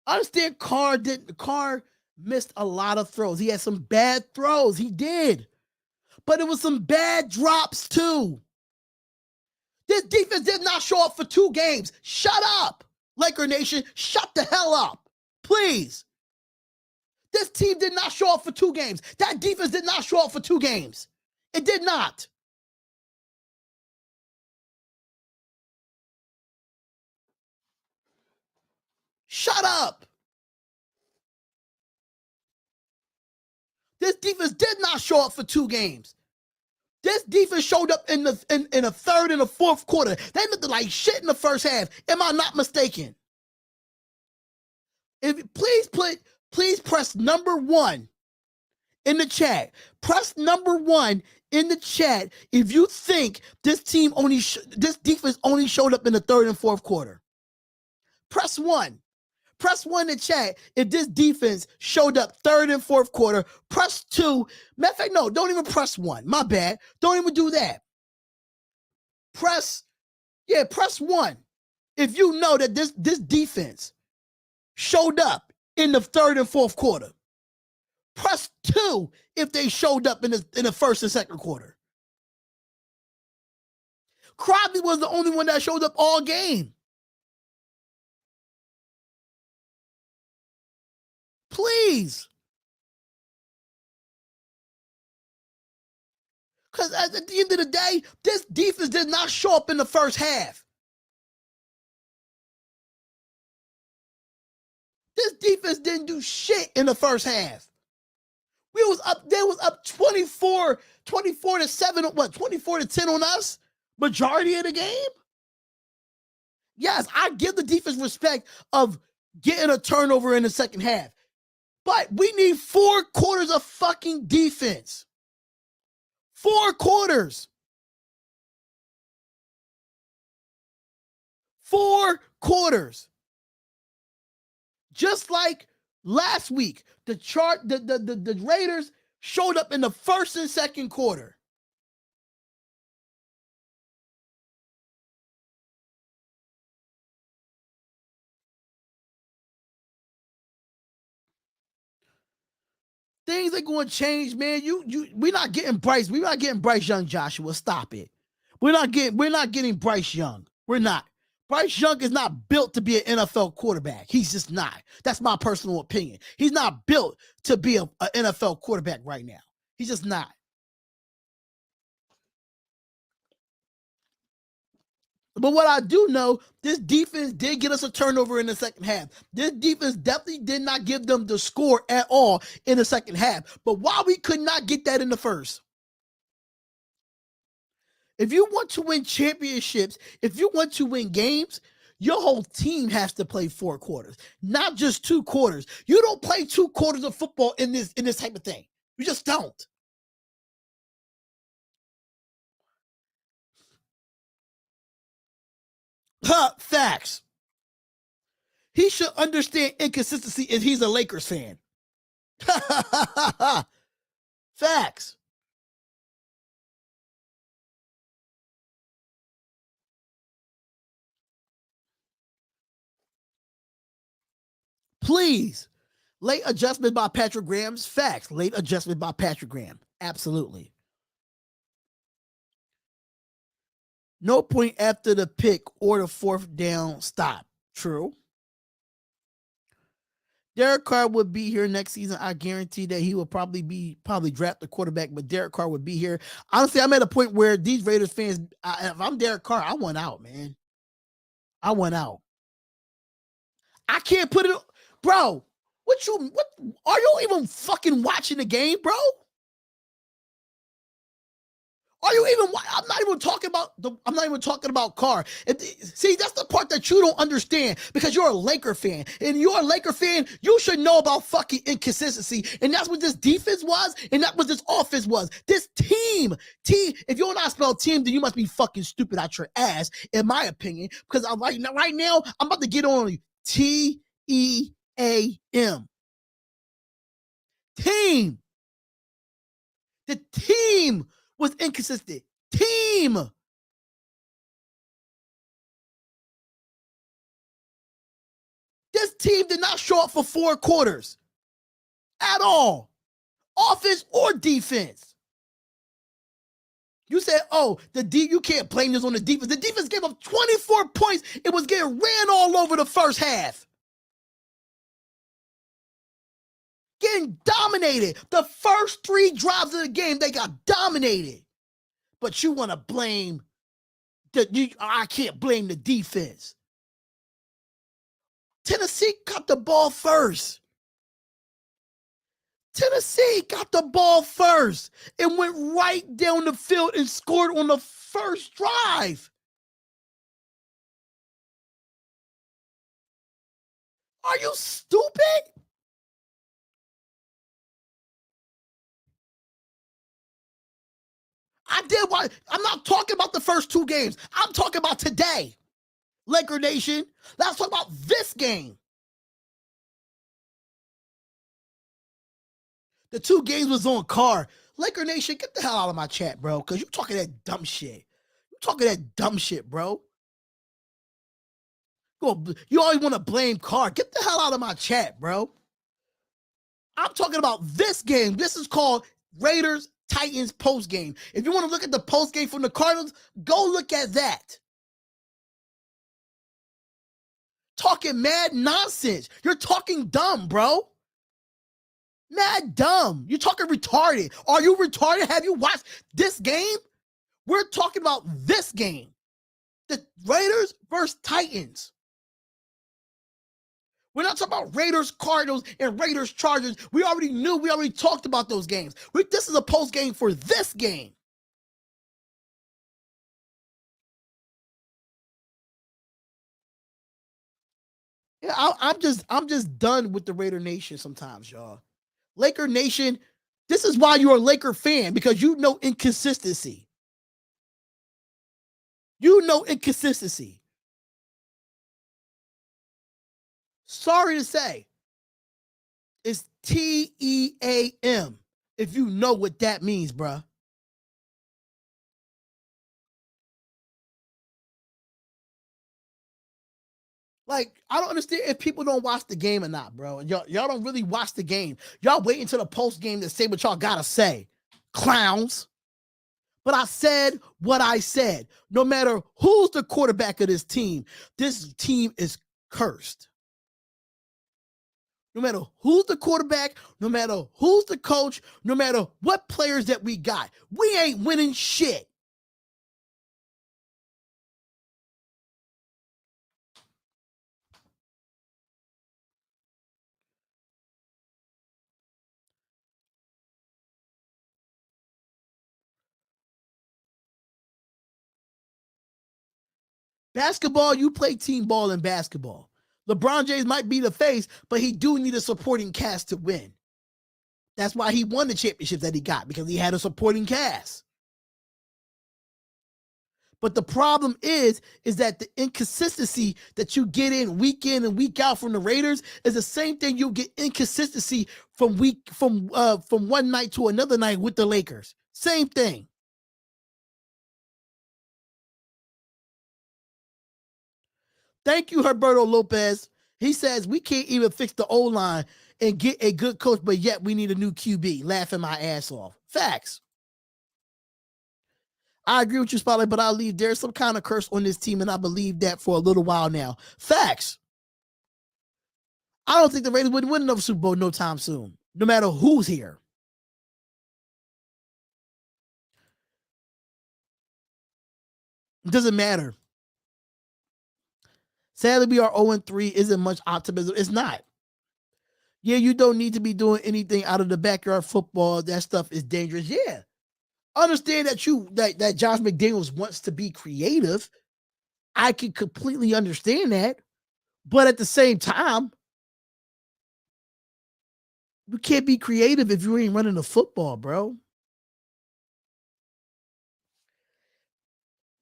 I understand Carr missed a lot of throws. He had some bad throws. He did. But it was some bad drops too. This defense did not show up for 2 games. Shut up, Laker Nation. Shut the hell up, please. This team did not show up for 2 games. That defense did not show up for 2 games. It did not. Shut up. This defense did not show up for 2 games. This defense showed up in the third and the fourth quarter. They looked like shit in the first half. Am I not mistaken? Please press number 1 in the chat. Press number 1 in the chat if you think this defense only showed up in the third and fourth quarter. Press 1. Press 1 in the chat if this defense showed up third and fourth quarter. Press 2. Matter of fact, no, don't even press 1. My bad. Don't even do that. Press 1 if you know that this defense showed up in the third and fourth quarter. Press 2 if they showed up in the first and second quarter. Crosby was the only one that showed up all game. Please. Because at the end of the day, this defense did not show up in the first half. This defense didn't do shit in the first half. They was up 24 to 7, what, 24 to 10 on us majority of the game. Yes, I give the defense respect of getting a turnover in the second half. But we need 4 quarters of fucking defense. 4 quarters. 4 quarters. Just like last week, the Raiders showed up in the first and second quarter. Things are going to change, man. We're not getting Bryce. We're not getting Bryce Young, Joshua. Stop it. We're not getting Bryce Young. We're not. Bryce Young is not built to be an NFL quarterback. He's just not. That's my personal opinion. He's not built to be an NFL quarterback right now. He's just not. But what I do know, this defense did get us a turnover in the second half. This defense definitely did not give them the score at all in the second half. But why we could not get that in the first? If you want to win championships, if you want to win games, your whole team has to play 4 quarters, not just 2 quarters. You don't play 2 quarters of football in this type of thing. You just don't. Facts. He should understand inconsistency if he's a Lakers fan. Facts. Please. Late adjustment by Patrick Graham's facts. Late adjustment by Patrick Graham. Absolutely. No point after the pick or the 4th down stop. True. Derek Carr would be here next season. I guarantee that he will probably draft the quarterback, but Derek Carr would be here. Honestly, I'm at a point where these Raiders fans, if I'm Derek Carr, I want out, man. I want out. I can't put it, bro. What are you even fucking watching the game, bro? Are you even? I'm not even talking about Carr. See, that's the part that you don't understand because you're a Laker fan, and you're a Laker fan. You should know about fucking inconsistency, and that's what this defense was, and that's what this offense was. This team. If you don't know how to spell team, then you must be fucking stupid out your ass, in my opinion. Because right now, I'm about to get on TEAM. Team. The team was inconsistent. Team. This team did not show up for 4 quarters at all. Offense or defense. You said, oh, you can't blame this on the defense. The defense gave up 24 points. It was getting ran all over the first half. Getting dominated. The first 3 drives of the game, they got dominated. But you want to blame I can't blame the defense. Tennessee got the ball first. Tennessee got the ball first and went right down the field and scored on the first drive. Are you stupid? I'm not talking about the first 2 games. I'm talking about today. Laker Nation, let's talk about this game. The 2 games was on Carr. Laker Nation, get the hell out of my chat, bro, because you're talking that dumb shit. You're talking that dumb shit, bro. You always want to blame Carr. Get the hell out of my chat, bro. I'm talking about this game. This is called Raiders Titans post game. If you want to look at the post game from the Cardinals, go look at that. Talking mad nonsense. You're talking dumb, bro. Mad dumb. You're talking retarded. Are you retarded? Have you watched this game? We're talking about this game. The Raiders versus Titans. We're not talking about Raiders, Cardinals, and Raiders, Chargers. We already talked about those games. This is a post game for this game. Yeah, I'm just done with the Raider Nation sometimes, y'all. Laker Nation, this is why you're a Laker fan, because you know inconsistency. You know inconsistency. Sorry to say, it's TEAM, if you know what that means, bruh. Like, I don't understand if people don't watch the game or not, bro. Y'all don't really watch the game. Y'all wait until the post game to say what y'all gotta say. Clowns. But I said what I said. No matter who's the quarterback of this team is cursed. No matter who's the quarterback, no matter who's the coach, no matter what players that we got, we ain't winning shit. Basketball, you play team ball in basketball. LeBron James might be the face, but he do need a supporting cast to win. That's why he won the championship that he got, because he had a supporting cast. But the problem is that the inconsistency that you get in and week out from the Raiders is the same thing you get inconsistency from one night to another night with the Lakers. Same thing. Thank you, Herberto Lopez. He says we can't even fix the O-line and get a good coach, but yet we need a new QB. Laughing my ass off. Facts. I agree with you, Spotlight, but I believe there's some kind of curse on this team, and I believe that for a little while now. Facts. I don't think the Raiders would win another Super Bowl no time soon, no matter who's here. It doesn't matter. Sadly, we are 0-3. Isn't much optimism. It's not. Yeah, you don't need to be doing anything out of the backyard football. That stuff is dangerous. Yeah. Understand that Josh McDaniels wants to be creative. I can completely understand that. But at the same time, you can't be creative if you ain't running the football, bro.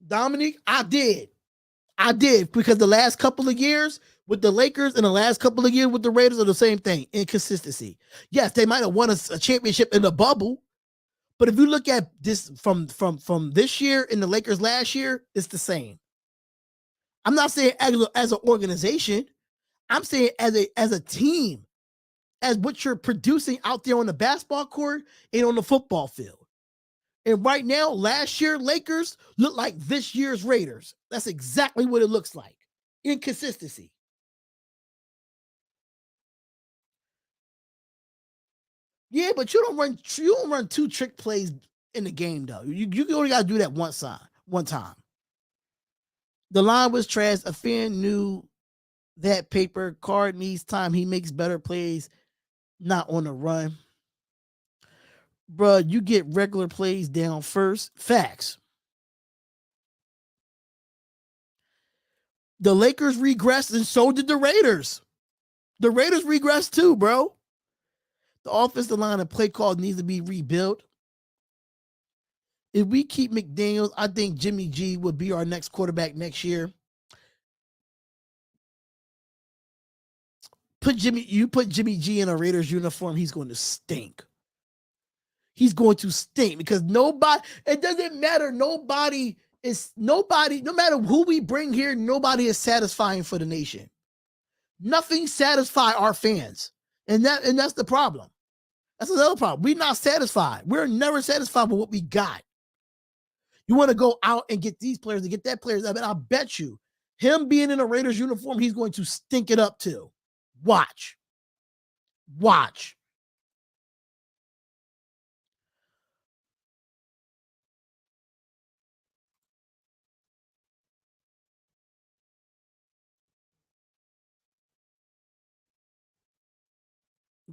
Dominique, I did. Because the last couple of years with the Lakers and the last couple of years with the Raiders are the same thing. Inconsistency. Yes, they might have won a championship in the bubble, but if you look at this from this year and the Lakers last year, it's the same. I'm not saying as an organization. I'm saying as a team, as what you're producing out there on the basketball court and on the football field. And right now, last year Lakers look like this year's Raiders. That's exactly what it looks like. Inconsistency. Yeah, but you don't run two trick plays in the game though. You only got to do that one time. The line was trash. A fan knew that paper card needs time. He makes better plays, not on the run. Bruh, you get regular plays down first. Facts. The Lakers regressed and so did the Raiders. The Raiders regressed too, bro. The offensive line and play call needs to be rebuilt. If we keep McDaniels, I think Jimmy G would be our next quarterback next year. You put Jimmy G in a Raiders uniform, he's going to stink. He's going to stink because it doesn't matter. No matter who we bring here, nobody is satisfying for the nation. Nothing satisfies our fans. And that's the problem. That's another problem. We're not satisfied. We're never satisfied with what we got. You want to go out and get these players and get that players. I mean, I'll bet you him being in a Raiders uniform, he's going to stink it up too. Watch. Watch.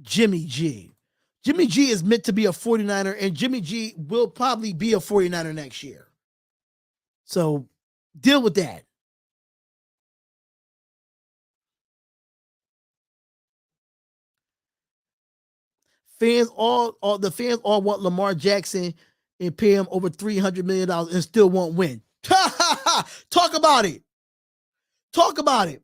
Jimmy G. Jimmy G is meant to be a 49er, and Jimmy G will probably be a 49er next year. So deal with that. The fans all want Lamar Jackson and pay him over $300 million and still won't win. Talk about it. Talk about it.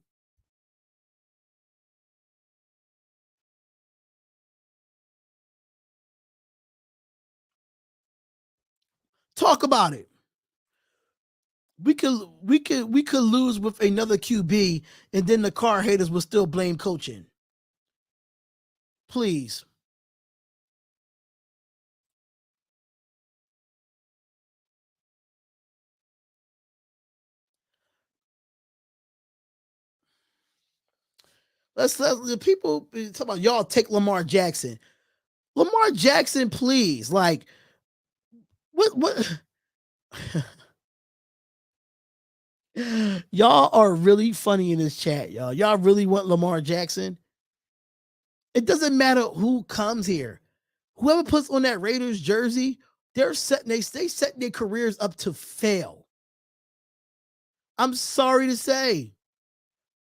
Talk about it. We could lose with another QB, and then the car haters will still blame coaching. Please. Let's the people talk about y'all take Lamar Jackson. Lamar Jackson, please. Like what y'all are really funny in this chat, y'all. Y'all really want Lamar Jackson? It doesn't matter who comes here. Whoever puts on that Raiders jersey, they set their careers up to fail. I'm sorry to say.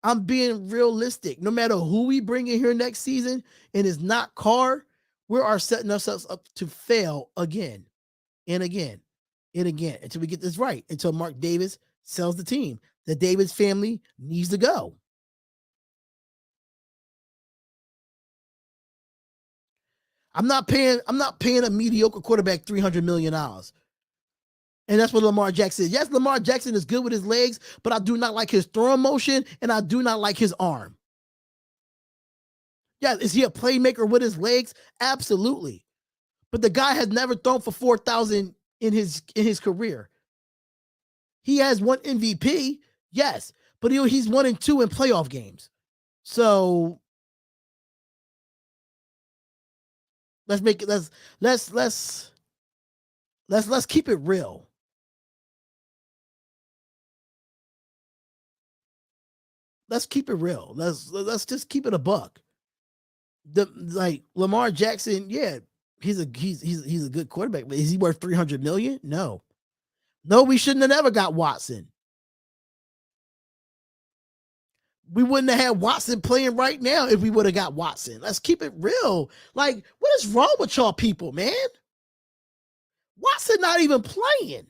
I'm being realistic. No matter who we bring in here next season, and it's not Carr, we are setting ourselves up to fail again and again and again until we get this right. Until Mark Davis sells the team. The Davis family needs to go. I'm not paying a mediocre quarterback $300 million. And that's what Lamar Jackson is. Yes, Lamar Jackson is good with his legs, but I do not like his throwing motion, and I do not like his arm. Yeah, is he a playmaker with his legs? Absolutely. But the guy has never thrown for 4,000 in his career. He has one MVP, yes, but he's 1-2 in playoff games. So let's make it let's keep it real. Let's keep it real. Let's just keep it a buck. Like Lamar Jackson, yeah, he's a good quarterback, but is he worth 300 million? No. No, we shouldn't have never got Watson. We wouldn't have had Watson playing right now if we would have got Watson. Let's keep it real. Like, what is wrong with y'all people, man? Watson not even playing.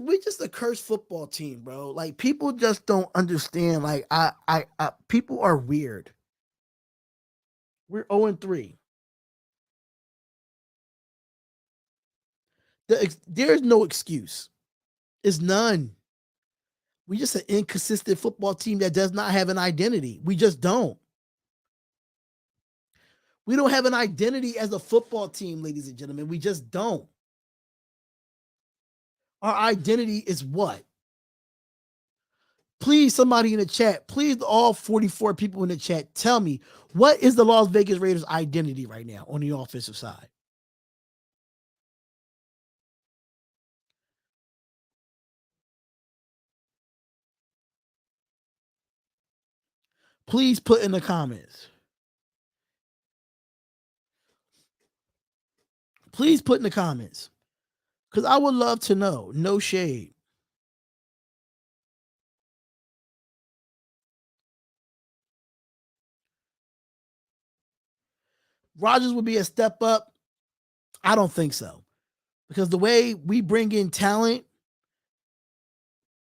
We just a cursed football team, bro. Like people just don't understand. Like I people are weird. We're 0-3. There's no excuse. It's none. We just an inconsistent football team that does not have an identity. We just don't. We don't have an identity as a football team, ladies and gentlemen. We just don't. Our identity is what? Please, somebody in the chat, please, all 44 people in the chat, tell me, what is the Las Vegas Raiders' identity right now on the offensive side? Please put in the comments. Please put in the comments. Because I would love to know. No shade. Rodgers would be a step up. I don't think so. Because the way we bring in talent,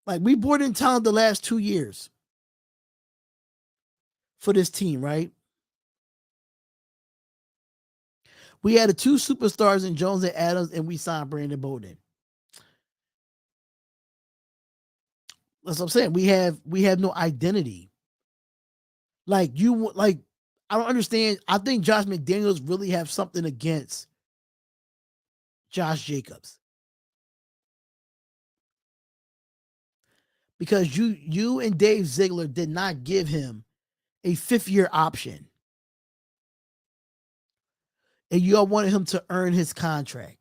like we brought in talent the last 2 years for this team, right? We had the 2 superstars in Jones and Adams, and we signed Brandon Bolden. That's what I'm saying. We have no identity. Like I don't understand. I think Josh McDaniels really have something against Josh Jacobs. Because you and Dave Ziegler did not give him a 5th-year option. And you all wanted him to earn his contract.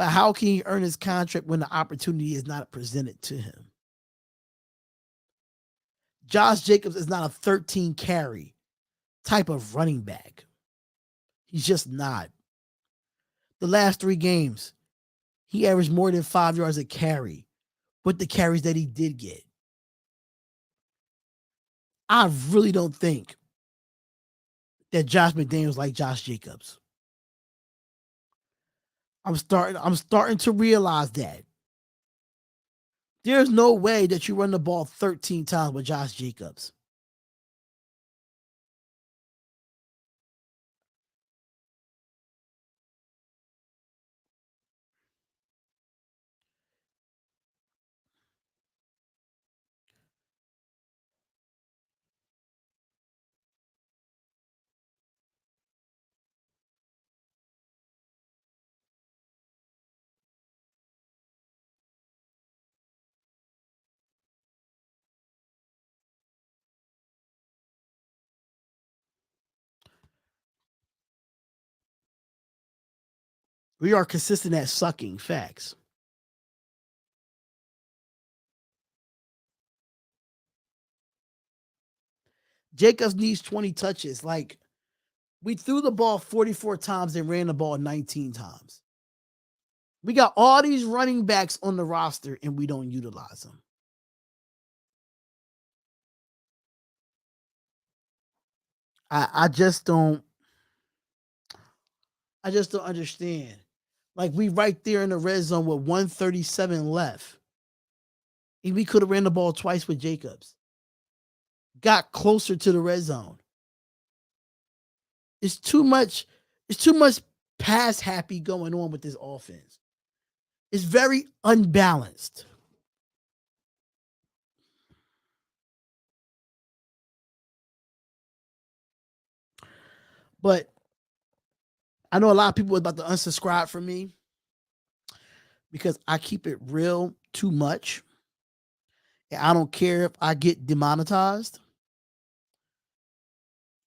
But how can he earn his contract when the opportunity is not presented to him? Josh Jacobs is not a 13 carry type of running back. He's just not. The last 3 games, he averaged more than 5 yards a carry with the carries that he did get. I really don't think that Josh McDaniels like Josh Jacobs. I'm starting to realize that. There's no way that you run the ball 13 times with Josh Jacobs. We are consistent at sucking. Facts. Jacobs needs 20 touches. Like, we threw the ball 44 times and ran the ball 19 times. We got all these running backs on the roster and we don't utilize them. I just don't understand. Like, we right there in the red zone with 137 left. And we could have ran the ball twice with Jacobs. Got closer to the red zone. It's too much pass happy going on with this offense. It's very unbalanced. But I know a lot of people are about to unsubscribe from me because I keep it real too much. And I don't care if I get demonetized.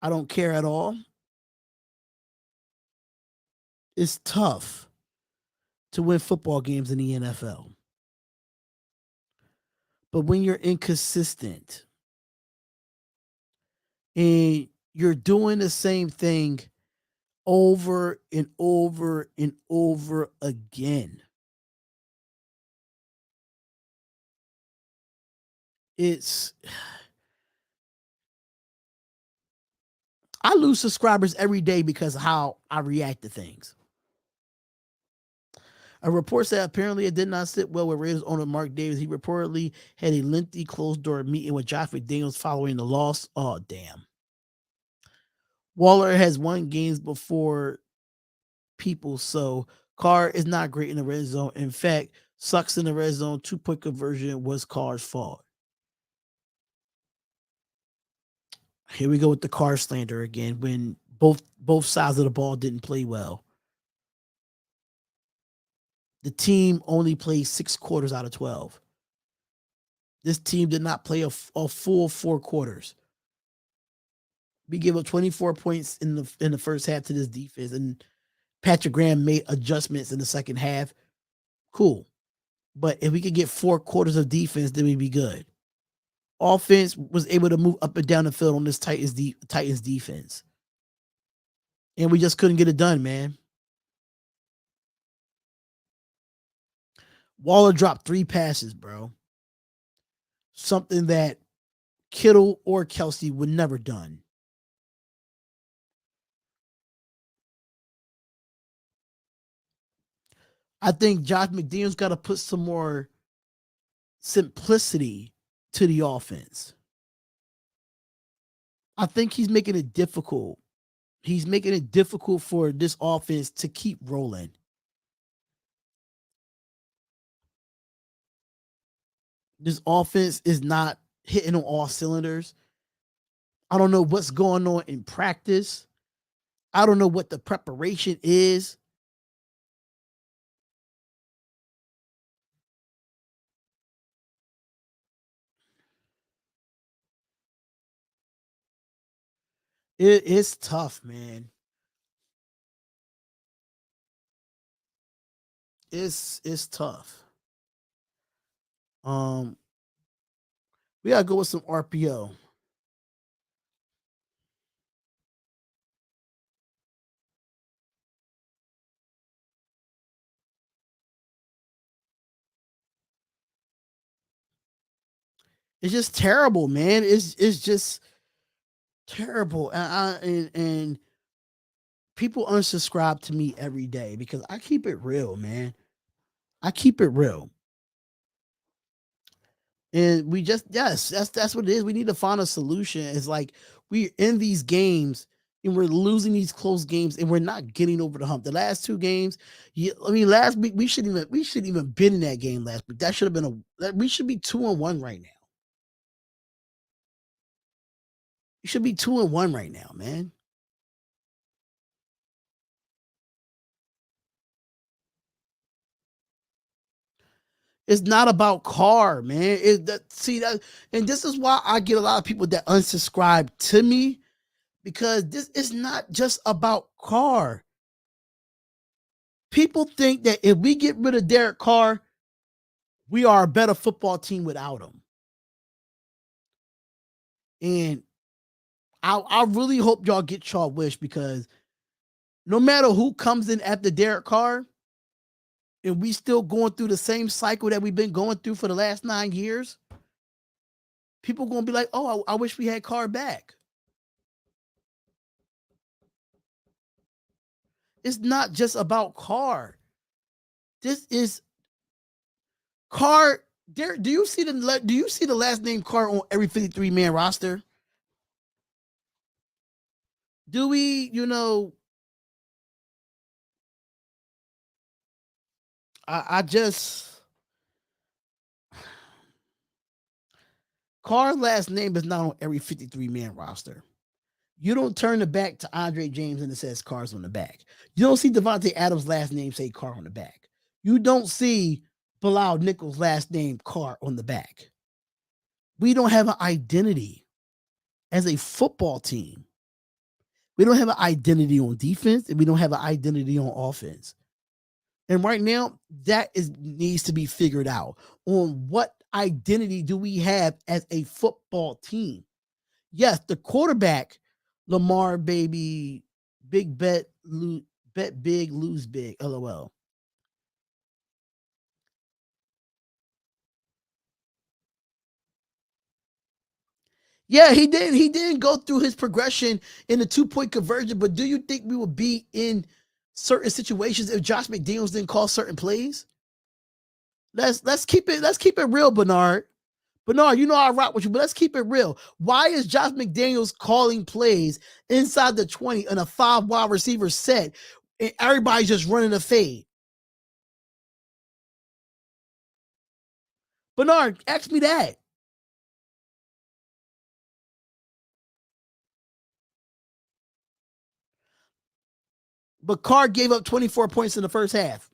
I don't care at all. It's tough to win football games in the NFL. But when you're inconsistent and you're doing the same thing over and over and over again, it's I lose subscribers every day because of how I react to things. A report said apparently it did not sit well with Raiders owner Mark Davis. He reportedly had a lengthy closed door meeting with Josh McDaniels following the loss. Oh, damn. Waller has won games before people, so Carr is not great in the red zone. In fact, sucks in the red zone. 2-point conversion was Carr's fault. Here we go with the Carr slander again when both sides of the ball didn't play well. The team only played 6 quarters out of 12. This team did not play a full 4 quarters. We gave up 24 points in the first half to this defense, and Patrick Graham made adjustments in the second half. Cool. But if we could get 4 quarters of defense, then we'd be good. Offense was able to move up and down the field on this Titans defense. And we just couldn't get it done, man. Waller dropped 3 passes, bro. Something that Kittle or Kelsey would never done. I think Josh McDaniels got to put some more simplicity to the offense. I think he's making it difficult. He's making it difficult for this offense to keep rolling. This offense is not hitting on all cylinders. I don't know what's going on in practice. I don't know what the preparation is. It's tough, man. It's tough. Um, we gotta go with some RPO. It's just terrible, man. It's just terrible, and people unsubscribe to me every day because I keep it real, man. I keep it real. And we just yes, that's what it is. We need to find a solution. It's like we're in these games and we're losing these close games and we're not getting over the hump. The last two games, I mean, last week we should even been in that game last week. That should have been we should be 2-1 right now. We should be 2-1 right now, man. It's not about Carr, man. See that, and this is why I get a lot of people that unsubscribe to me because this is not just about Carr. People think that if we get rid of Derek Carr, we are a better football team without him. And I really hope y'all get y'all wish because no matter who comes in after Derek Carr, and we still going through the same cycle that we've been going through for the last 9 years, people gonna be like, "Oh, I wish we had Carr back." It's not just about Carr. This is Carr. There, do you see the last name Carr on every 53-man roster? Do we, I just Carr's last name is not on every 53-man roster. You don't turn the back to Andre James and it says Carr's on the back. You don't see Devontae Adams' last name say Carr on the back. You don't see Bilal Nichols' last name Carr on the back. We don't have an identity as a football team. We don't have an identity on defense and we don't have an identity on offense. And right now, that needs to be figured out on what identity do we have as a football team. Yes, the quarterback, Lamar, baby, big bet, bet big, lose big. LOL. Yeah, he did. He didn't go through his progression in the 2-point conversion. But do you think we would be in certain situations if Josh McDaniels didn't call certain plays? Let's keep it real, Bernard. Bernard, you know I rock with you, but let's keep it real. Why is Josh McDaniels calling plays inside the 20 in a 5 wide receiver set and everybody's just running a fade? Bernard, ask me that. But Carr gave up 24 points in the first half.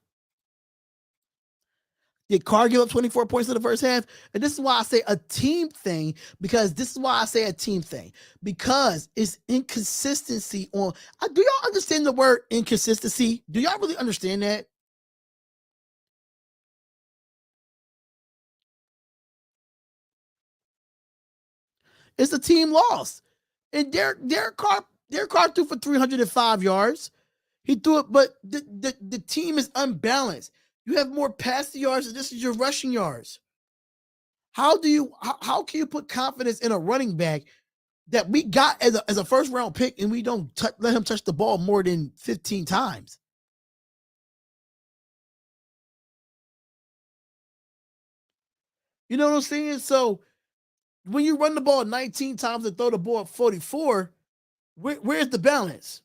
Did Carr give up 24 points in the first half? And this is why I say a team thing, because this is why I say a team thing, because it's inconsistency on. Do y'all understand the word inconsistency? Do y'all really understand that? It's a team loss. And Derek Carr threw for 305 yards. He threw it, but the team is unbalanced. You have more passing yards, and this is your rushing yards. How can you put confidence in a running back that we got as a first round pick and we don't let him touch the ball more than 15 times? You know what I'm saying? So when you run the ball 19 times and throw the ball 44, where's the balance?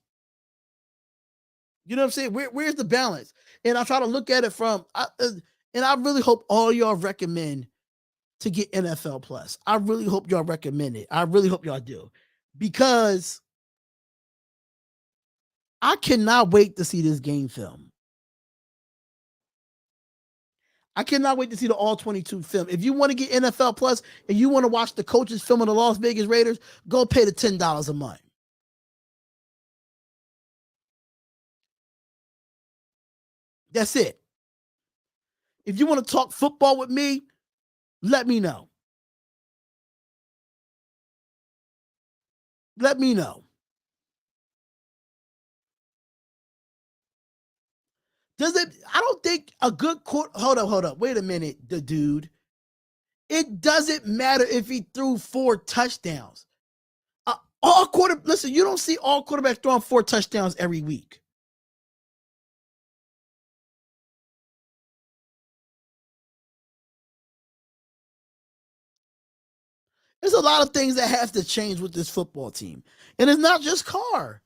You know what I'm saying? Where's the balance? And I try to look at it and I really hope all y'all recommend to get NFL Plus. I really hope y'all recommend it. I really hope y'all do because I cannot wait to see this game film. I cannot wait to see the all 22 film. If you want to get NFL Plus and you want to watch the coaches film of the Las Vegas Raiders, go pay the $10 a month. That's it. If you want to talk football with me, let me know. Let me know. I don't think a good court. Hold up. Wait a minute, the dude. It doesn't matter if he threw 4 touchdowns. Listen, you don't see all quarterbacks throwing 4 touchdowns every week. There's a lot of things that have to change with this football team. And it's not just Carr.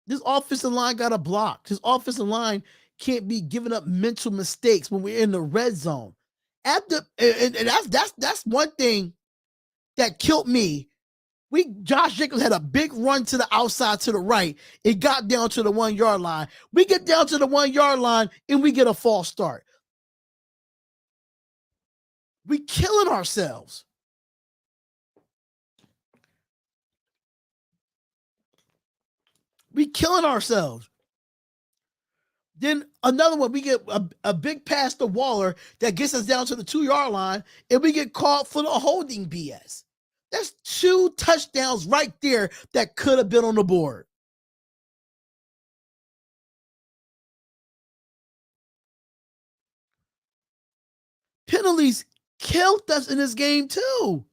This offensive line got a block. This offensive line can't be giving up mental mistakes when we're in the red zone. That's one thing that killed me. Josh Jacobs had a big run to the outside to the right. It got down to the 1 yard line. We get down to the 1 yard line and we get a false start. We killing ourselves. We killing ourselves. Then another one, we get a big pass to Waller that gets us down to the 2 yard line, and we get caught for the holding BS. That's 2 touchdowns right there that could have been on the board. Penalties killed us in this game too.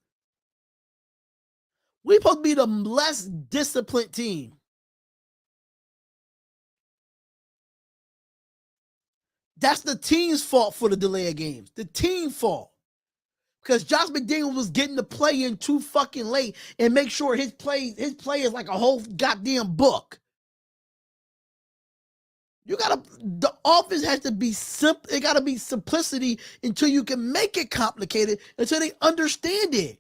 We're supposed to be the less disciplined team. That's the team's fault for the delay of games. The team fault. Because Josh McDaniels was getting the play in too fucking late and make sure his play is like a whole goddamn book. The offense has to be simple. It got to be simplicity until you can make it complicated, until they understand it.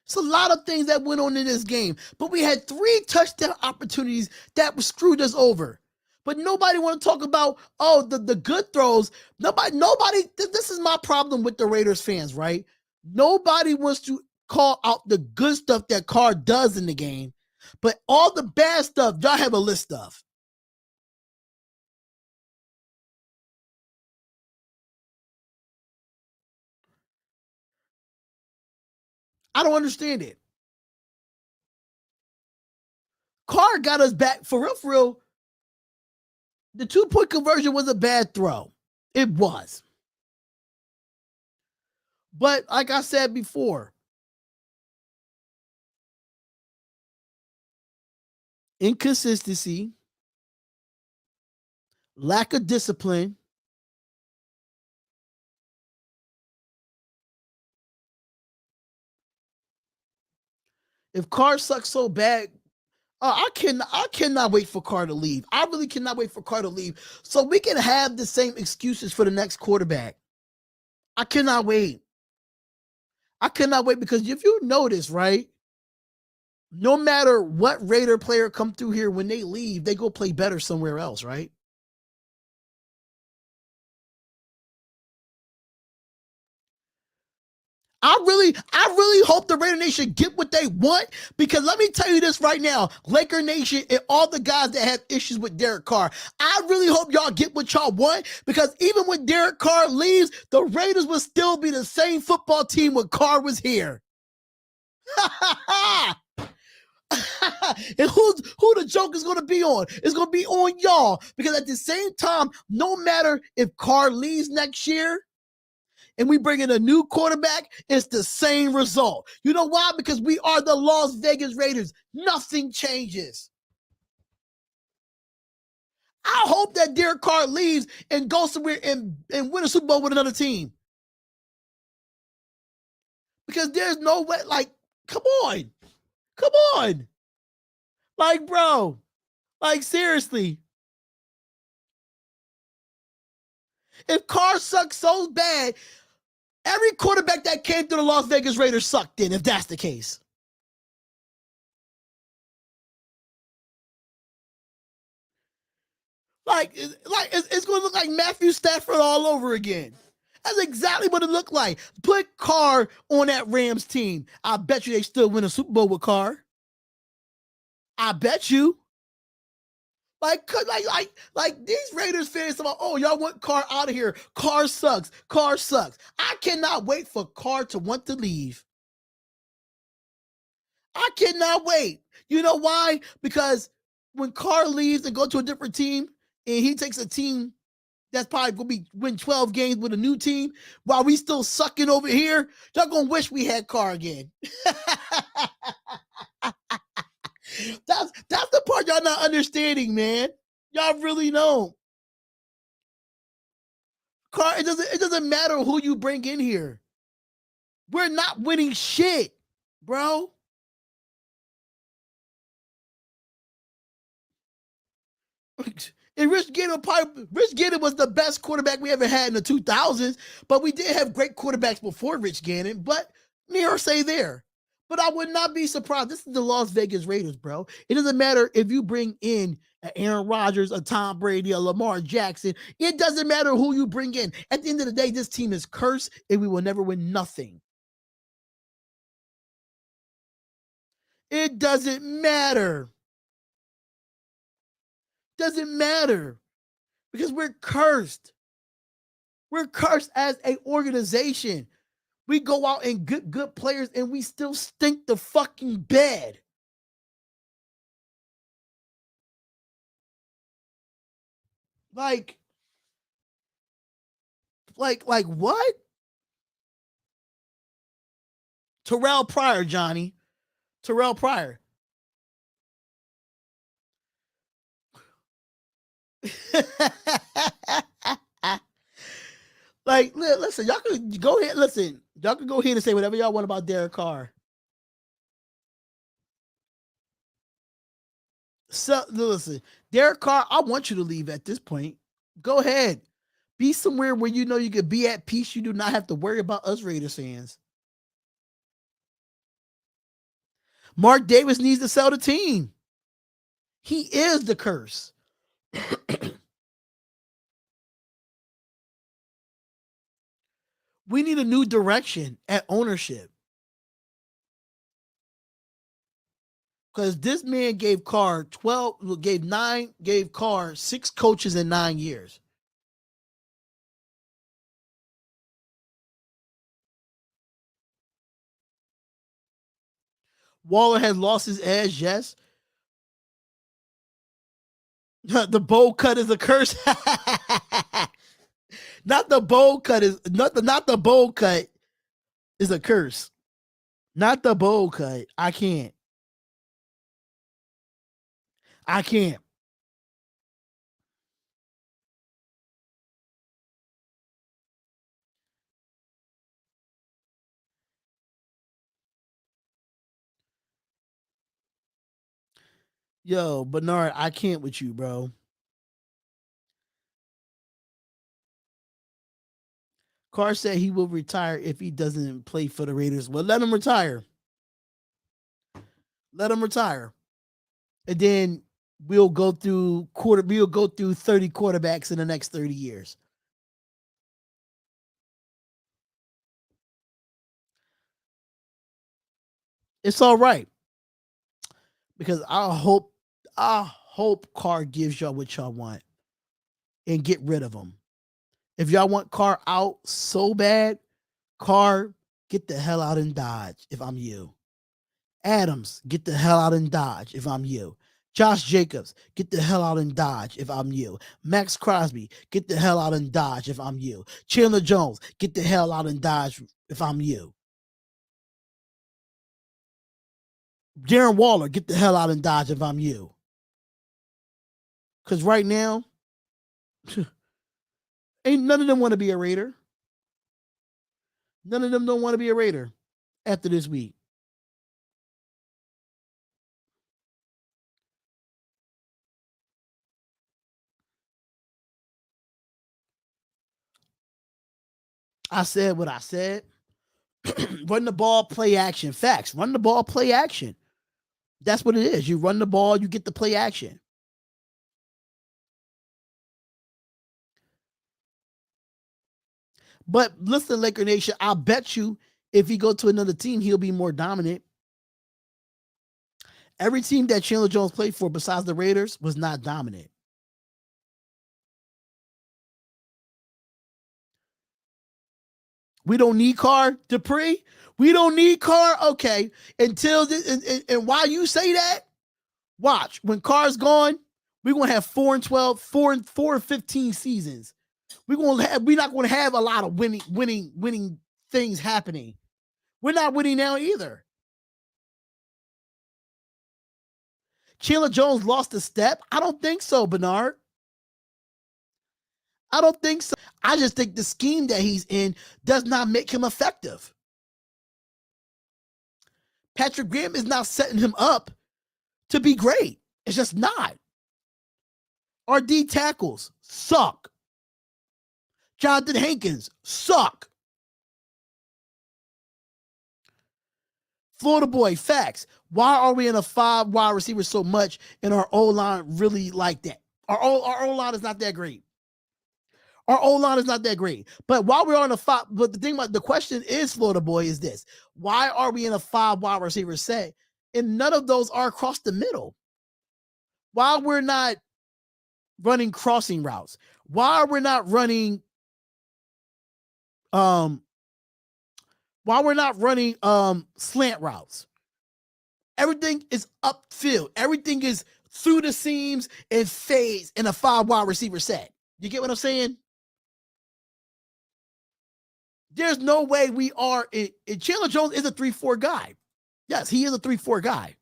It's a lot of things that went on in this game, but we had 3 touchdown opportunities that screwed us over. But nobody want to talk about, the good throws. Nobody, this is my problem with the Raiders fans, right? Nobody wants to call out the good stuff that Carr does in the game, but all the bad stuff, y'all have a list of. I don't understand it. Carr got us back for real. The 2-point conversion was a bad throw. It was. But like I said before, inconsistency, lack of discipline. If Carr sucks so bad, I cannot wait for Carr to leave. I really cannot wait for Carr to leave so we can have the same excuses for the next quarterback. I cannot wait. Because if you notice, right, no matter what Raider player come through here, when they leave, they go play better somewhere else, right? I really hope the Raider Nation get what they want, because let me tell you this right now, Laker Nation and all the guys that have issues with Derek Carr, I really hope y'all get what y'all want, because even when Derek Carr leaves, the Raiders will still be the same football team when Carr was here. And who the joke is going to be on? It's going to be on y'all, because at the same time, no matter if Carr leaves next year and we bring in a new quarterback, it's the same result. You know why? Because we are the Las Vegas Raiders. Nothing changes. I hope that Derek Carr leaves and goes somewhere and win a Super Bowl with another team. Because there's no way, like, come on. Like, bro, like, seriously. If Carr sucks so bad, every quarterback that came through the Las Vegas Raiders sucked in, if that's the case. Like it's going to look like Matthew Stafford all over again. That's exactly what it looked like. Put Carr on that Rams team. I bet you they still win a Super Bowl with Carr. I bet you. Like these Raiders fans about, oh, y'all want Carr out of here. Carr sucks. Carr sucks. I cannot wait for Carr to want to leave. I cannot wait. You know why? Because when Carr leaves and go to a different team, and he takes a team that's probably gonna be win 12 games with a new team while we still sucking over here, y'all gonna wish we had Carr again. That's the part y'all not understanding, man. Y'all really know. Carr, it doesn't matter who you bring in here. We're not winning shit, bro. And Rich Gannon was the best quarterback we ever had in the 2000s, but we did have great quarterbacks before Rich Gannon, but near say there. But I would not be surprised. This is the Las Vegas Raiders, bro. It doesn't matter if you bring in Aaron Rodgers, a Tom Brady, a Lamar Jackson. It doesn't matter who you bring in. At the end of the day, this team is cursed and we will never win nothing. It doesn't matter. Doesn't matter because we're cursed. We're cursed as an organization. We go out and get good players and we still stink the fucking bed. Like what? Terrell Pryor, Johnny. Terrell Pryor. Like, listen, y'all can go ahead. Listen, y'all can go ahead and say whatever y'all want about Derek Carr. So, listen, Derek Carr, I want you to leave at this point. Go ahead. Be somewhere where you know you could be at peace. You do not have to worry about us Raiders fans. Mark Davis needs to sell the team. He is the curse. We need a new direction at ownership. Because this man gave Carr 12, gave Carr 6 coaches in 9 years. Waller has lost his edge, yes. The bowl cut is a curse. Not the bowl cut is not the bowl cut is a curse. Not the bowl cut. I can't. I can't. Yo, Bernard, I can't with you, bro. Carr said he will retire if he doesn't play for the Raiders. Well, let him retire. Let him retire. And then we'll go through 30 quarterbacks in the next 30 years. It's all right. Because I hope Carr gives y'all what y'all want and get rid of him. If y'all want Carr out so bad, Carr, get the hell out and Dodge if I'm you. Adams, get the hell out and Dodge if I'm you. Josh Jacobs, get the hell out and Dodge if I'm you. Max Crosby, get the hell out and Dodge if I'm you. Chandler Jones, get the hell out and Dodge if I'm you. Darren Waller, get the hell out and Dodge if I'm you. Because right now, ain't none of them want to be a Raider. None of them don't want to be a Raider after this week. I said what I said. Run the ball, play action. Facts. Run the ball, play action. That's what it is. You run the ball, you get the play action. But listen, Laker Nation, I'll bet you if he go to another team, he'll be more dominant. Every team that Chandler Jones played for besides the Raiders was not dominant. We don't need Carr, Dupree. We don't need Carr. Okay. Until this, and while you say that, watch when Carr's gone, we're gonna have 4-12, 4-15 seasons. We're not gonna have a lot of winning things happening. We're not winning now either. Chandler Jones lost a step? I don't think so, Bernard. I don't think so. I just think the scheme that he's in does not make him effective. Patrick Graham is not setting him up to be great. It's just not. Our D tackles suck. Jonathan Hankins suck. Florida boy, facts. Why are we in a 5 wide receiver so much and our O-line really like that? Our O-line is not that great. Our O-line is not that great. But while we're on a 5, but the thing about the question is, Florida boy, is this. Why are we in a 5 wide receiver set? And none of those are across the middle. Why we're not running crossing routes? Why we're not running slant routes? Everything is upfield. Everything is through the seams and fades in a 5 wide receiver set. You get what I'm saying? There's no way we are. Chandler Jones is a 3-4 guy. Yes, he is a 3-4 guy.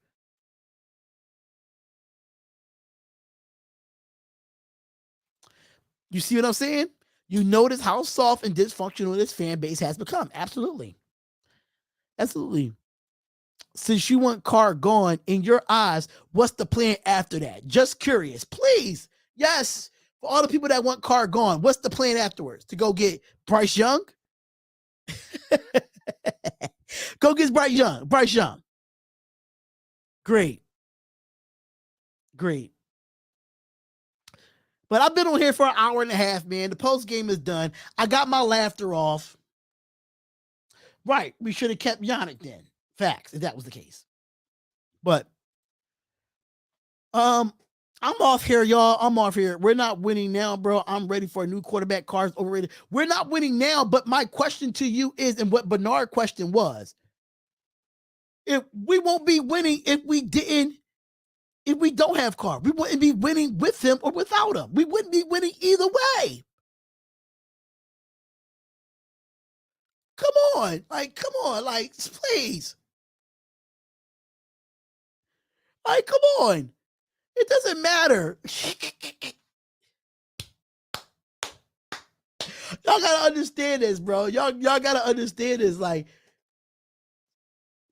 You see what I'm saying? You notice how soft and dysfunctional this fan base has become. Absolutely. Absolutely. Since you want Carr gone, in your eyes, what's the plan after that? Just curious. Please. Yes. For all the people that want Carr gone, what's the plan afterwards? To go get Bryce Young? Go get Bryce Young. Great. But I've been on here for an hour and a half, man. The post game is done. I got my laughter off. Right. We should have kept Yannick then. Facts, if that was the case. But I'm off here, y'all. I'm off here. We're not winning now, bro. I'm ready for a new quarterback. Carr's overrated. We're not winning now, but my question to you is, and what Bernard's question was, if we won't be winning if we don't have Carr. We wouldn't be winning with him or without him. We wouldn't be winning either way. Come on. Please. Come on. It doesn't matter. Y'all gotta understand this, bro. Y'all gotta understand this. Like,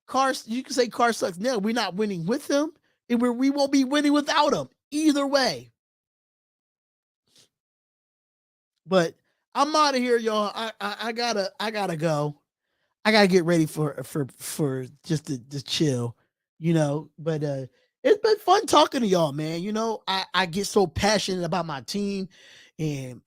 Carr, you can say Carr sucks now. We're not winning with him, and we won't be winning without him. Either way. But I'm out of here, y'all. I gotta go. I gotta get ready for just to chill, you know. But it's been fun talking to y'all, man. You know, I get so passionate about my team, and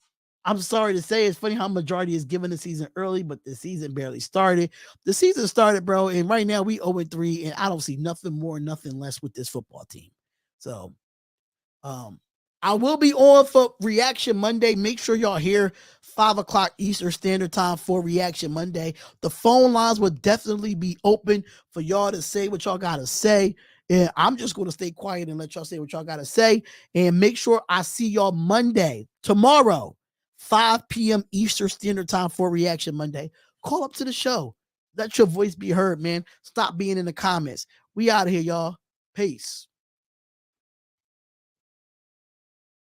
I'm sorry to say, it's funny how majority is given the season early, but the season barely started. The season started, bro, and right now we 0-3, and I don't see nothing more, nothing less with this football team. So, I will be on for Reaction Monday. Make sure y'all here 5 o'clock Eastern Standard Time for Reaction Monday. The phone lines will definitely be open for y'all to say what y'all got to say. And I'm just going to stay quiet and let y'all say what y'all got to say. And make sure I see y'all Monday, tomorrow, 5 p.m. Eastern Standard Time for Reaction Monday. Call up to the show. Let your voice be heard, man. Stop being in the comments. We out of here, y'all. Peace.